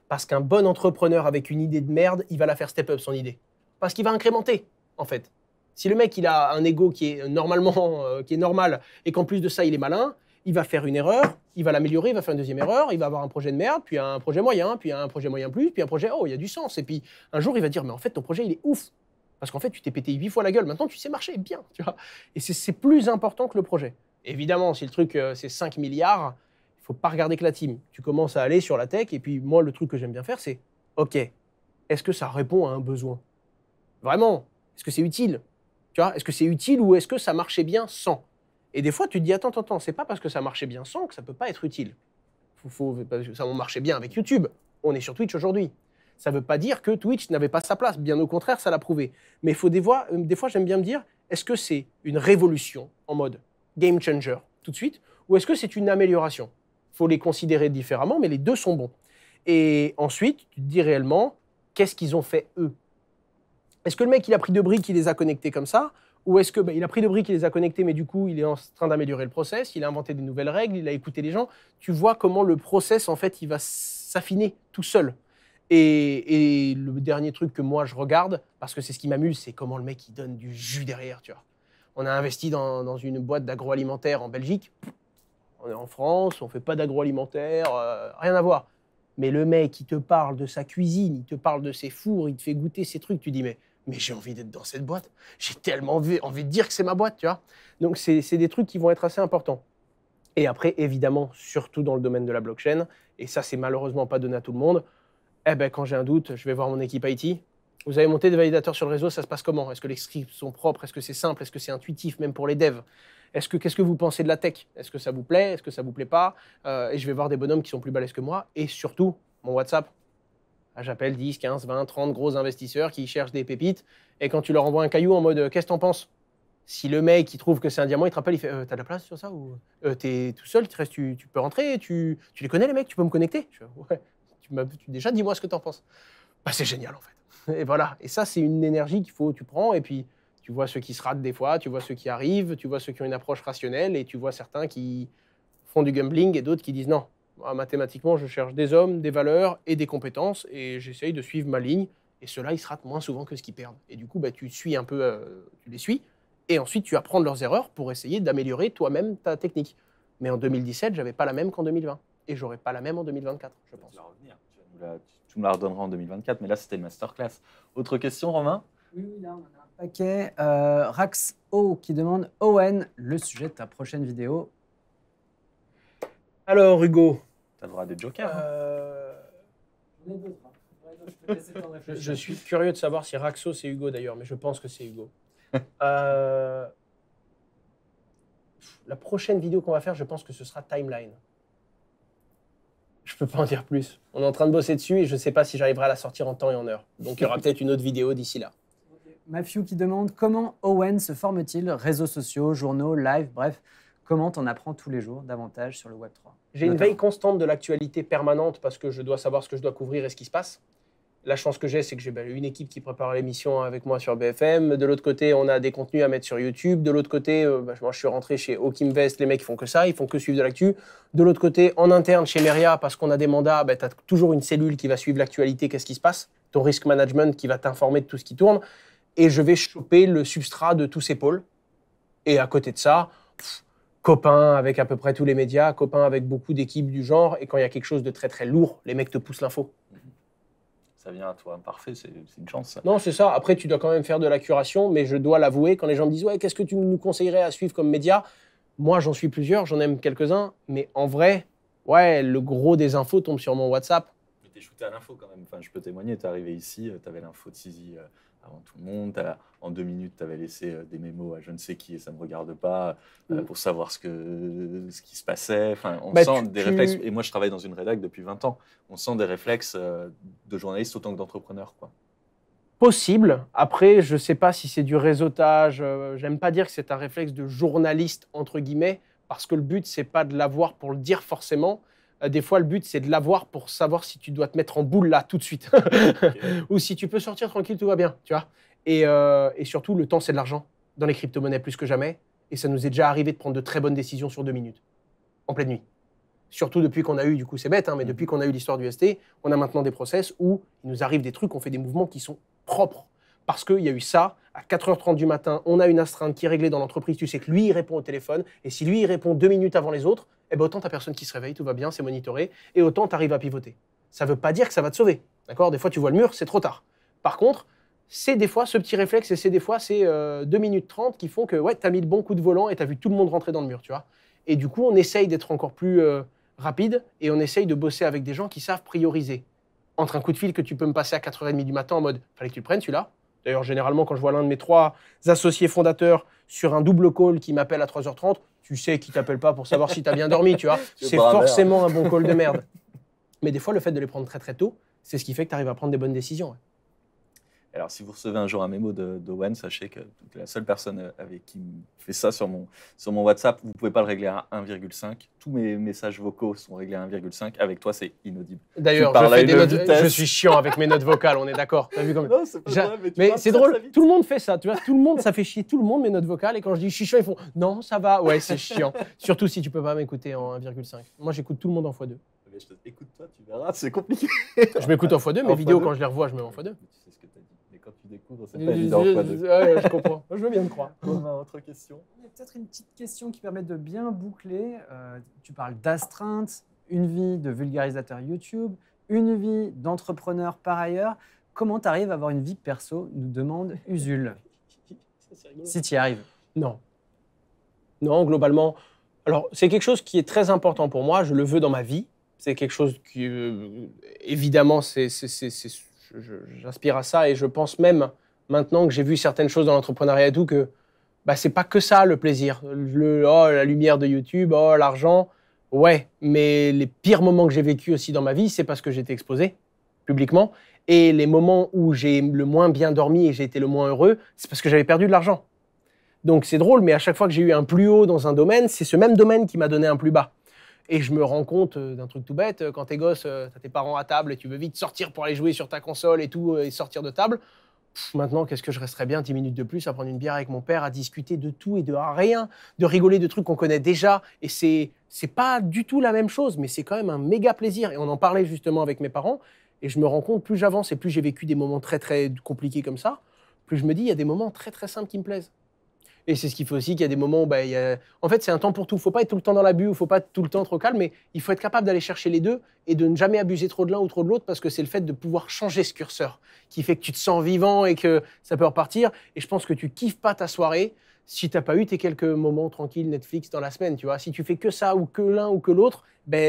Parce qu'un bon entrepreneur avec une idée de merde, il va la faire step up, son idée. Parce qu'il va incrémenter, en fait. Si le mec, il a un ego qui est normal, et qu'en plus de ça, il est malin, il va faire une erreur, il va l'améliorer, il va faire une deuxième erreur, il va avoir un projet de merde, puis un projet moyen, puis un projet moyen plus, puis un projet, oh, il y a du sens. Et puis un jour, il va dire, mais en fait, ton projet, il est ouf. Parce qu'en fait, tu t'es pété 8 fois la gueule. Maintenant, tu sais marcher bien, tu vois. Et c'est plus important que le projet. Évidemment, si le truc, c'est 5 milliards, il ne faut pas regarder que la team. Tu commences à aller sur la tech, et puis moi, le truc que j'aime bien faire, c'est, OK, est-ce que ça répond à un besoin? Vraiment? Est-ce que c'est utile? Tu vois, est-ce que c'est utile ou est-ce que ça marchait bien sans? Et des fois, tu te dis, attends, c'est pas parce que ça marchait bien sans que ça peut pas être utile. Parce que ça marchait bien avec YouTube. On est sur Twitch aujourd'hui. Ça veut pas dire que Twitch n'avait pas sa place. Bien au contraire, ça l'a prouvé. Mais des fois, j'aime bien me dire, est-ce que c'est une révolution en mode game changer tout de suite ou est-ce que c'est une amélioration? Il faut les considérer différemment, mais les deux sont bons. Et ensuite, tu te dis réellement, qu'est-ce qu'ils ont fait eux? Est-ce que le mec, il a pris 2 briques, il les a connectés comme ça? Ou est-ce que il a pris 2 briques, il les a connectés, mais du coup, il est en train d'améliorer le process, il a inventé des nouvelles règles, il a écouté les gens. Tu vois comment le process, en fait, il va s'affiner tout seul. Et le dernier truc que moi je regarde, parce que c'est ce qui m'amuse, c'est comment le mec il donne du jus derrière, tu vois. On a investi dans une boîte d'agroalimentaire en Belgique. On est en France, on fait pas d'agroalimentaire, rien à voir. Mais le mec, il te parle de sa cuisine, il te parle de ses fours, il te fait goûter ses trucs. Tu dis, mais j'ai envie d'être dans cette boîte. J'ai tellement envie de dire que c'est ma boîte, tu vois. Donc, c'est des trucs qui vont être assez importants. Et après, évidemment, surtout dans le domaine de la blockchain, et ça, c'est malheureusement pas donné à tout le monde, quand j'ai un doute, je vais voir mon équipe IT. Vous avez monté des validateurs sur le réseau, ça se passe comment? Est-ce que les scripts sont propres? Est-ce que c'est simple? Est-ce que c'est intuitif, même pour les devs? Qu'est-ce que vous pensez de la tech? Est-ce que ça vous plaît? Est-ce que ça vous plaît pas? Et je vais voir des bonhommes qui sont plus balèzes que moi. Et surtout, mon WhatsApp. J'appelle 10, 15, 20, 30 gros investisseurs qui cherchent des pépites. Et quand tu leur envoies un caillou en mode « qu'est-ce que t'en penses ?» Si le mec il trouve que c'est un diamant, il te rappelle, il fait « t'as de la place sur ça ou t'es tout seul, tu peux rentrer, tu les connais les mecs, tu peux me connecter ?» Je fais, « Ouais, déjà dis-moi ce que t'en penses. » Bah, c'est génial en fait. Et voilà. Et ça, c'est une énergie tu prends et puis tu vois ceux qui se ratent des fois, tu vois ceux qui arrivent, tu vois ceux qui ont une approche rationnelle et tu vois certains qui font du gambling et d'autres qui disent non. Moi, mathématiquement, je cherche des hommes, des valeurs et des compétences et j'essaye de suivre ma ligne. Et ceux-là, ils se ratent moins souvent que ceux qui perdent. Et du coup, tu suis un peu, tu les suis et ensuite tu apprends de leurs erreurs pour essayer d'améliorer toi-même ta technique. Mais en 2017, j'avais pas la même qu'en 2020 et j'aurai pas la même en 2024, je pense. Tu me la redonneras en 2024, mais là, c'était le masterclass. Autre question, Romain? Oui, là, on a un paquet. Raxo qui demande « Owen, le sujet de ta prochaine vidéo ?» Alors, Hugo. Tu as le droit à des jokers. Je suis curieux de savoir si Raxo, c'est Hugo d'ailleurs, mais je pense que c'est Hugo. La prochaine vidéo qu'on va faire, je pense que ce sera Timeline. Je peux pas en dire plus. On est en train de bosser dessus et je sais pas si j'arriverai à la sortir en temps et en heure. Donc il y aura peut-être une autre vidéo d'ici là. Matthew qui demande « Comment Owen se forme-t-il? Réseaux sociaux, journaux, live, bref, comment t'en apprends tous les jours davantage sur le Web3 ?» J'ai une veille constante de l'actualité permanente parce que je dois savoir ce que je dois couvrir et ce qui se passe. La chance que j'ai, c'est que j'ai une équipe qui prépare l'émission avec moi sur BFM. De l'autre côté, on a des contenus à mettre sur YouTube. De l'autre côté, moi, je suis rentré chez Hawk Invest. Les mecs, ils font que ça, ils font que suivre de l'actu. De l'autre côté, en interne, chez Meria, parce qu'on a des mandats, tu as toujours une cellule qui va suivre l'actualité, qu'est-ce qui se passe. Ton risk management qui va t'informer de tout ce qui tourne. Et je vais choper le substrat de tous ces pôles. Et à côté de ça, copains avec à peu près tous les médias, copains avec beaucoup d'équipes du genre. Et quand il y a quelque chose de très très lourd, les mecs te poussent l'info. Ça vient à toi, parfait, c'est une chance. Ça. Non, c'est ça. Après, tu dois quand même faire de la curation, mais je dois l'avouer, quand les gens me disent « Ouais, qu'est-ce que tu nous conseillerais à suivre comme média ?» Moi, j'en suis plusieurs, j'en aime quelques-uns, mais en vrai, ouais, le gros des infos tombe sur mon WhatsApp. Mais t'es shooté à l'info quand même. Enfin, je peux témoigner, t'es arrivé ici, t'avais l'info de Sisi avant tout le monde. En 2 minutes, t'avais laissé des mémos à je ne sais qui et ça ne me regarde pas pour savoir ce qui se passait. Enfin, on sent des réflexes. Et moi, je travaille dans une rédac depuis 20 ans. On sent des réflexes de journaliste autant que d'entrepreneur, quoi. Possible. Après, je ne sais pas si c'est du réseautage. J'aime pas dire que c'est un réflexe de journaliste, entre guillemets, parce que le but, c'est pas de l'avoir pour le dire forcément. Des fois, le but, c'est de l'avoir pour savoir si tu dois te mettre en boule là, tout de suite. Okay. Ou si tu peux sortir tranquille, tout va bien, tu vois. Et surtout, le temps, c'est de l'argent. Dans les crypto-monnaies, plus que jamais. Et ça nous est déjà arrivé de prendre de très bonnes décisions sur 2 minutes, en pleine nuit. Surtout depuis qu'on a eu, du coup, c'est bête, hein, mais depuis qu'on a eu l'histoire du ST, on a maintenant des process où il nous arrive des trucs, on fait des mouvements qui sont propres. Parce qu'il y a eu ça, à 4h30 du matin, on a une astreinte qui est réglée dans l'entreprise, tu sais que lui, il répond au téléphone, et si lui, il répond 2 minutes avant les autres, eh ben autant t'as personne qui se réveille, tout va bien, c'est monitoré, et autant t'arrives à pivoter. Ça ne veut pas dire que ça va te sauver, d'accord? Des fois, tu vois le mur, c'est trop tard. Par contre, c'est des fois ce petit réflexe, et c'est des fois ces 2 minutes 30 qui font que ouais, t'as mis le bon coup de volant et t'as vu tout le monde rentrer dans le mur, tu vois. Et du coup, on essaye d'être encore plus rapide, et on essaye de bosser avec des gens qui savent prioriser. Entre un coup de fil que tu peux me passer à 4h30 du matin en mode « fallait que tu le prennes celui-là ». D'ailleurs, généralement, quand je vois l'un de mes 3 associés fondateurs sur un double call qui m'appelle à 3h30, tu sais qu'il ne t'appelle pas pour savoir si tu as bien dormi, tu vois. C'est forcément un bon call de merde. Mais des fois, le fait de les prendre très très tôt, c'est ce qui fait que tu arrives à prendre des bonnes décisions. Ouais. Alors, si vous recevez un jour un mémo d'Owen, sachez que la seule personne avec qui fait ça sur mon WhatsApp, vous ne pouvez pas le régler à 1,5. Tous mes messages vocaux sont réglés à 1,5. Avec toi, c'est inaudible. D'ailleurs, je suis chiant avec mes notes vocales, on est d'accord. T'as vu comme... Non, c'est pas vrai, mais c'est drôle, tout le monde fait ça. Tu vois, tout le monde, ça fait chier tout le monde, mes notes vocales. Et quand je dis je suis chiant, ils font non, ça va. Ouais, c'est chiant. Surtout si tu ne peux pas m'écouter en 1,5. Moi, j'écoute tout le monde en x2. mais écoute-toi, tu verras, c'est compliqué. Je m'écoute en x2, mes En vidéos, x2. quand je les revois, je mets en x2. Tu sais ce que tu as dit. Mais quand tu découvres, c'est pas évident en x2. Ouais, je comprends. Je veux bien te croire. Romain, autre question. Il y a peut-être une petite question qui permet de bien boucler. Tu parles d'astreinte, une vie de vulgarisateur YouTube, une vie d'entrepreneur par ailleurs. Comment tu arrives à avoir une vie perso, nous demande Usul. Si tu y arrives. Non. Non, globalement. Alors, c'est quelque chose qui est très important pour moi. Je le veux dans ma vie. C'est quelque chose qui, évidemment, j'aspire à ça. Et je pense même, maintenant que j'ai vu certaines choses dans l'entrepreneuriat et tout, que c'est pas que ça, le plaisir. La lumière de YouTube, l'argent. Ouais, mais les pires moments que j'ai vécus aussi dans ma vie, c'est parce que j'étais exposé publiquement. Et les moments où j'ai le moins bien dormi et j'ai été le moins heureux, c'est parce que j'avais perdu de l'argent. Donc c'est drôle, mais à chaque fois que j'ai eu un plus haut dans un domaine, c'est ce même domaine qui m'a donné un plus bas. Et je me rends compte d'un truc tout bête, quand t'es gosse, t'as tes parents à table et tu veux vite sortir pour aller jouer sur ta console et tout, et sortir de table. Maintenant, qu'est-ce que je resterais bien 10 minutes de plus à prendre une bière avec mon père, à discuter de tout et de rien, de rigoler de trucs qu'on connaît déjà. Et c'est pas du tout la même chose, mais c'est quand même un méga plaisir. Et on en parlait justement avec mes parents. Et je me rends compte, plus j'avance et plus j'ai vécu des moments très très compliqués comme ça, plus je me dis, il y a des moments très très simples qui me plaisent. Et c'est ce qui fait aussi qu'il y a des moments où, en fait, c'est un temps pour tout. Il ne faut pas être tout le temps dans l'abus, il ne faut pas être tout le temps trop calme, mais il faut être capable d'aller chercher les deux et de ne jamais abuser trop de l'un ou trop de l'autre, parce que c'est le fait de pouvoir changer ce curseur qui fait que tu te sens vivant et que ça peut repartir. Et je pense que tu kiffes pas ta soirée si tu n'as pas eu tes quelques moments tranquilles Netflix dans la semaine. Tu vois, si tu fais que ça ou que l'un ou que l'autre,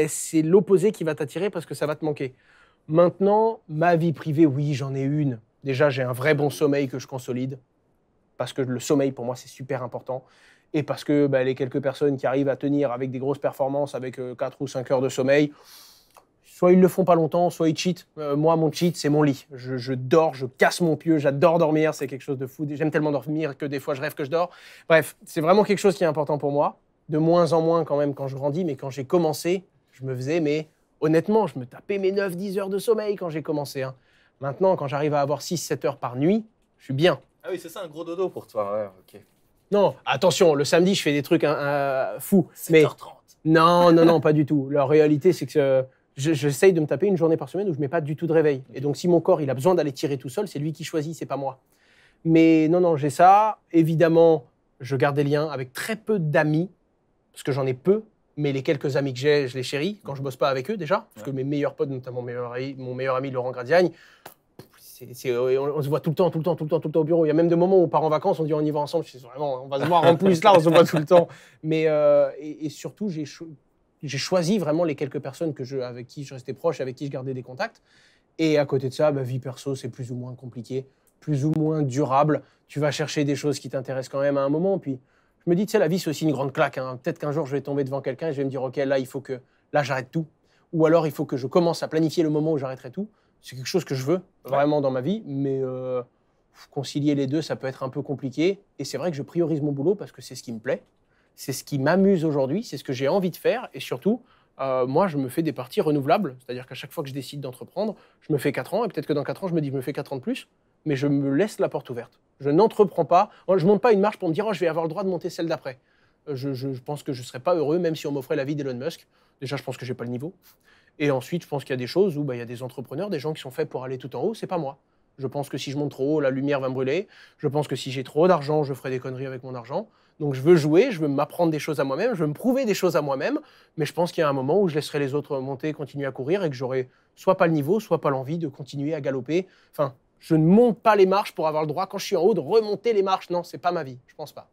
c'est l'opposé qui va t'attirer parce que ça va te manquer. Maintenant, ma vie privée, oui, j'en ai une. Déjà, j'ai un vrai bon sommeil que je consolide. Parce que le sommeil, pour moi, c'est super important. Et parce que les quelques personnes qui arrivent à tenir avec des grosses performances, avec 4 ou 5 heures de sommeil, soit ils ne le font pas longtemps, soit ils cheatent. Moi, mon cheat, c'est mon lit. Je dors, je casse mon pieu, j'adore dormir, c'est quelque chose de fou. J'aime tellement dormir que des fois, je rêve que je dors. Bref, c'est vraiment quelque chose qui est important pour moi. De moins en moins quand même quand je grandis, mais quand j'ai commencé, je me faisais, mais honnêtement, je me tapais mes 9-10 heures de sommeil quand j'ai commencé. Hein. Maintenant, quand j'arrive à avoir 6-7 heures par nuit, je suis bien. Ah oui, c'est ça, un gros dodo pour toi. Ouais, ok. Non, attention, le samedi, je fais des trucs fous. 7h30. Non, pas du tout. La réalité, c'est que j'essaye de me taper une journée par semaine où je ne mets pas du tout de réveil. Et donc, si mon corps il a besoin d'aller tirer tout seul, c'est lui qui choisit, c'est pas moi. Mais non, j'ai ça. Évidemment, je garde des liens avec très peu d'amis, parce que j'en ai peu. Mais les quelques amis que j'ai, je les chéris quand je bosse pas avec eux déjà. Parce que mes meilleurs potes, notamment mon meilleur ami Laurent Gradiagne, on se voit tout le temps au bureau. Il y a même des moments où on part en vacances, on dit on y va ensemble. Je dis vraiment, on va se voir en plus là, on se voit tout le temps. Mais et surtout, j'ai choisi vraiment les quelques personnes avec qui je restais proche, avec qui je gardais des contacts. Et à côté de ça, vie perso, c'est plus ou moins compliqué, plus ou moins durable. Tu vas chercher des choses qui t'intéressent quand même à un moment. Puis je me dis, tu sais, la vie, c'est aussi une grande claque. Hein. Peut-être qu'un jour, je vais tomber devant quelqu'un et je vais me dire, OK, là, il faut que j'arrête tout. Ou alors, il faut que je commence à planifier le moment où j'arrêterai tout. C'est quelque chose que je veux vraiment dans ma vie, mais concilier les deux, ça peut être un peu compliqué. Et c'est vrai que je priorise mon boulot parce que c'est ce qui me plaît, c'est ce qui m'amuse aujourd'hui, c'est ce que j'ai envie de faire. Et surtout, moi, je me fais des parties renouvelables. C'est-à-dire qu'à chaque fois que je décide d'entreprendre, je me fais 4 ans. Et peut-être que dans 4 ans, je me dis, je me fais 4 ans de plus. Mais je me laisse la porte ouverte. Je n'entreprends pas. Je ne monte pas une marche pour me dire, je vais avoir le droit de monter celle d'après. Je pense que je ne serais pas heureux, même si on m'offrait la vie d'Elon Musk. Déjà, je pense que je n'ai pas le niveau. Et ensuite, je pense qu'il y a des choses où il y a des entrepreneurs, des gens qui sont faits pour aller tout en haut, c'est pas moi. Je pense que si je monte trop haut, la lumière va me brûler. Je pense que si j'ai trop d'argent, je ferai des conneries avec mon argent. Donc je veux jouer, je veux m'apprendre des choses à moi-même, je veux me prouver des choses à moi-même, mais je pense qu'il y a un moment où je laisserai les autres monter, continuer à courir et que j'aurai soit pas le niveau, soit pas l'envie de continuer à galoper. Enfin, je ne monte pas les marches pour avoir le droit, quand je suis en haut, de remonter les marches. Non, c'est pas ma vie, je pense pas.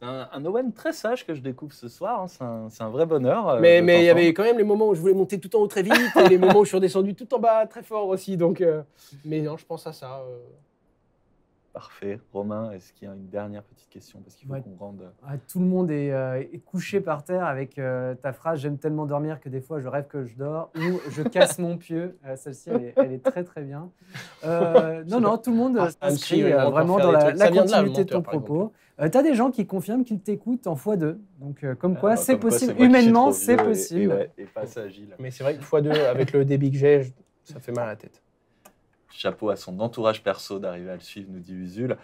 C'est un Owen très sage que je découvre ce soir. Hein. C'est un vrai bonheur. Mais il y avait quand même les moments où je voulais monter tout en haut très vite et les moments où je suis redescendu tout en bas très fort aussi. Donc, mais non, je pense à ça. Parfait. Romain, est-ce qu'il y a une dernière petite question? Parce qu'il faut qu'on rende... Tout le monde est couché par terre avec ta phrase « J'aime tellement dormir que des fois je rêve que je dors » ou « Je casse mon pieu ». Celle-ci, elle est très très bien. Non, tout le monde s'inscrit vraiment dans la continuité de ton propos. Tu as des gens qui confirment qu'ils t'écoutent en x2. Donc, comme quoi, c'est possible. Humainement, c'est possible. Et pas assez agile. Mais c'est vrai que x2, avec le débit que j'ai, ça fait mal à la tête. Chapeau à son entourage perso d'arriver à le suivre, nous dit Usul.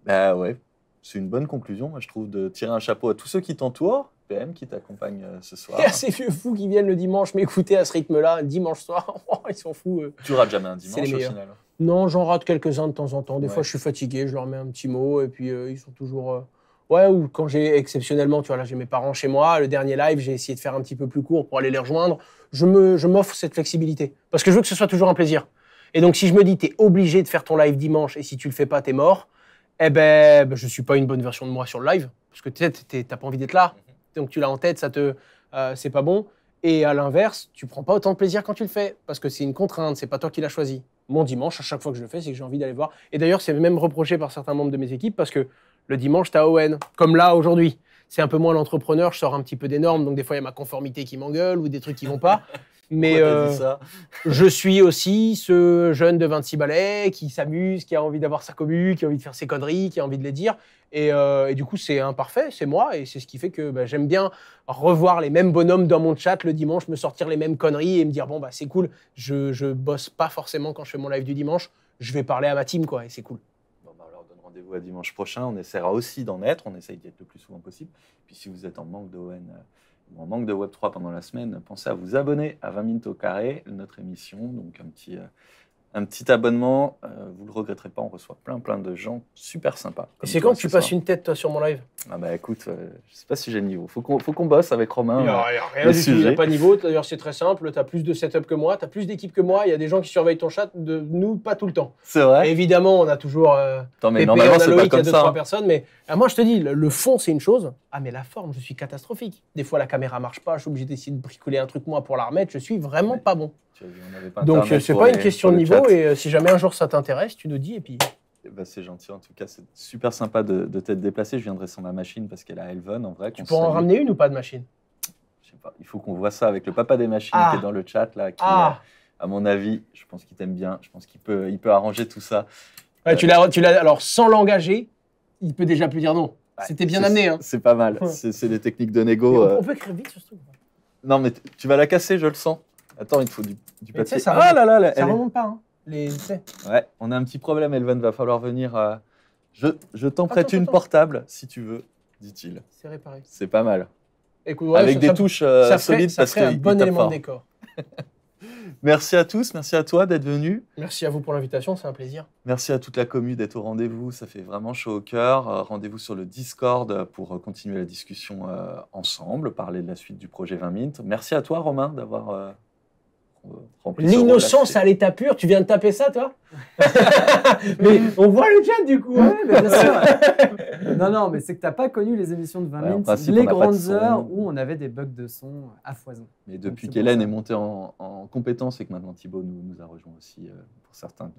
Bah ouais, c'est une bonne conclusion, moi, je trouve, de tirer un chapeau à tous ceux qui t'entourent, PM qui t'accompagne ce soir. Il y a ces vieux fous qui viennent le dimanche m'écouter à ce rythme-là, dimanche soir. Ils sont fous. Tu rates jamais un C'est dimanche les au meilleurs. final. Non, j'en rate quelques-uns de temps en temps. Des Ouais. fois, je suis fatigué, je leur mets un petit mot, et puis ils sont toujours... Ouais, ou quand j'ai exceptionnellement, tu vois, là, j'ai mes parents chez moi, le dernier live, j'ai essayé de faire un petit peu plus court pour aller les rejoindre. Je m'offre cette flexibilité, parce que je veux que ce soit toujours un plaisir. Et donc, si je me dis, t'es obligé de faire ton live dimanche, et si tu le fais pas, t'es mort, eh ben, je suis pas une bonne version de moi sur le live, parce que t'as pas envie d'être là. Donc, tu l'as en tête, c'est pas bon. Et à l'inverse, tu prends pas autant de plaisir quand tu le fais, parce que c'est une contrainte, c'est pas toi qui l'as choisi. Mon dimanche, à chaque fois que je le fais, c'est que j'ai envie d'aller voir. Et d'ailleurs, c'est même reproché par certains membres de mes équipes, parce que le dimanche, t'as Owen, comme là, aujourd'hui. C'est un peu moins l'entrepreneur, je sors un petit peu des normes, donc des fois, il y a ma conformité qui m'engueule, ou des trucs qui vont pas. Mais Pourquoi t'as dit ça? je suis aussi ce jeune de 26 balais qui s'amuse, qui a envie d'avoir sa commu, qui a envie de faire ses conneries, qui a envie de les dire. Et du coup, c'est imparfait, c'est moi. Et c'est ce qui fait que j'aime bien revoir les mêmes bonhommes dans mon chat le dimanche, me sortir les mêmes conneries et me dire, bon, c'est cool, je bosse pas forcément quand je fais mon live du dimanche, je vais parler à ma team, quoi, et c'est cool. Bon, on leur donne rendez-vous à dimanche prochain. On essaiera aussi d'en être. On essaye d'y être le plus souvent possible. Puis si vous êtes en manque d'ON ou en manque de Web3 pendant la semaine, pensez à vous abonner à 20 minutes au carré, notre émission. Donc un petit abonnement, vous ne le regretterez pas. On reçoit plein de gens super sympas. Et c'est quand que tu passes une tête, toi, sur mon live? Ah bah écoute, je ne sais pas si j'ai le niveau. Faut qu'on bosse avec Romain. Il n'y a rien le du tout, il n'y sujet. a pas de niveau. D'ailleurs, c'est très simple. Tu as plus de setup que moi, tu as plus d'équipe que moi. Il y a des gens qui surveillent ton chat, de nous, pas tout le temps. C'est vrai. Évidemment, on a toujours Attends, mais Pépé, normalement, on a c'est pas Loïc, il y comme a 2-3 ça. personnes. Mais moi, je te dis, le fond, c'est une chose. Ah, mais la forme, je suis catastrophique. Des fois, la caméra marche pas. Je suis obligé d'essayer de bricoler un truc, moi, pour la remettre. Je suis vraiment pas bon. Tu as vu, on avait pas Donc, Internet c'est pour pas une les- question pour de le niveau. chat. Et si jamais un jour ça t'intéresse, tu nous dis. Et puis, Eh ben, c'est gentil, en tout cas, c'est super sympa de t'être déplacé. Je viendrai sur ma machine parce qu'elle est à Elven, en vrai. tu qu'on pourras en salue. ramener une ou pas de machine? Je sais pas, il faut qu'on voit ça avec le papa des machines Ah. qui est dans le chat, là, qui, Ah, à mon avis, je pense qu'il t'aime bien. Je pense qu'il peut arranger tout ça. ouais, tu l'as. Alors, sans l'engager, il peut déjà plus dire non. Ouais, C'était bien c'est- amené. Hein. C'est pas mal. Ouais. C'est des techniques de Mais négo. on peut écrire vite sur ce truc. Non, mais tu vas la casser, je le sens. Attends, il te faut du Mais tu papier. sais, ça Ah là là, Ça elle est- remonte pas. Hein. Tu sais. Ouais, on a un petit problème, Elven. Va falloir venir. Je t'en prête Attends, une attends. portable, si tu veux, dit-il. C'est réparé. C'est pas mal. Écoute, ouais, Avec ça- des ça- touches ça ferait, solides ça parce ferait un qu'il bon tape élément fort. de décor. Merci à tous, merci à toi d'être venu. Merci à vous pour l'invitation, c'est un plaisir. Merci à toute la commu d'être au rendez-vous, ça fait vraiment chaud au cœur. Rendez-vous sur le Discord pour continuer la discussion ensemble, parler de la suite du projet 20 Mint. Merci à toi, Romain, d'avoir rempli ce L'innocence rôle-là. à l'état pur, tu viens de taper ça, toi? Mais on voit le chat du coup. Hein. Ouais, mais bien sûr. Non, mais c'est que tu n'as pas connu les émissions de 20 Ouais, en minutes, principe, les on n'a pas de grandes son. heures où on avait des bugs de son à foison. Mais Donc, depuis c'est qu'Hélène pour est ça. montée en compétence et que maintenant Thibaut nous a rejoint aussi pour certains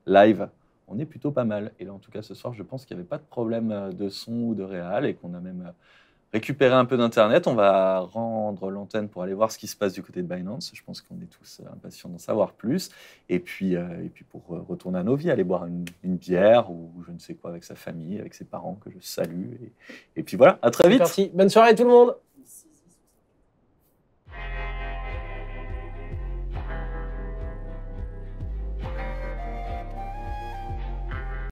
lives, on est plutôt pas mal. Et là, en tout cas, ce soir, je pense qu'il n'y avait pas de problème de son ou de réal et qu'on a même récupéré un peu d'Internet. On va rendre l'antenne pour aller voir ce qui se passe du côté de Binance. Je pense qu'on est tous impatients d'en savoir plus. Et puis pour retourner à nos vies, aller boire une bière ou je ne sais quoi avec sa famille, avec ses parents que je salue. Et puis voilà, à très C'est vite. parti. Bonne soirée tout le monde.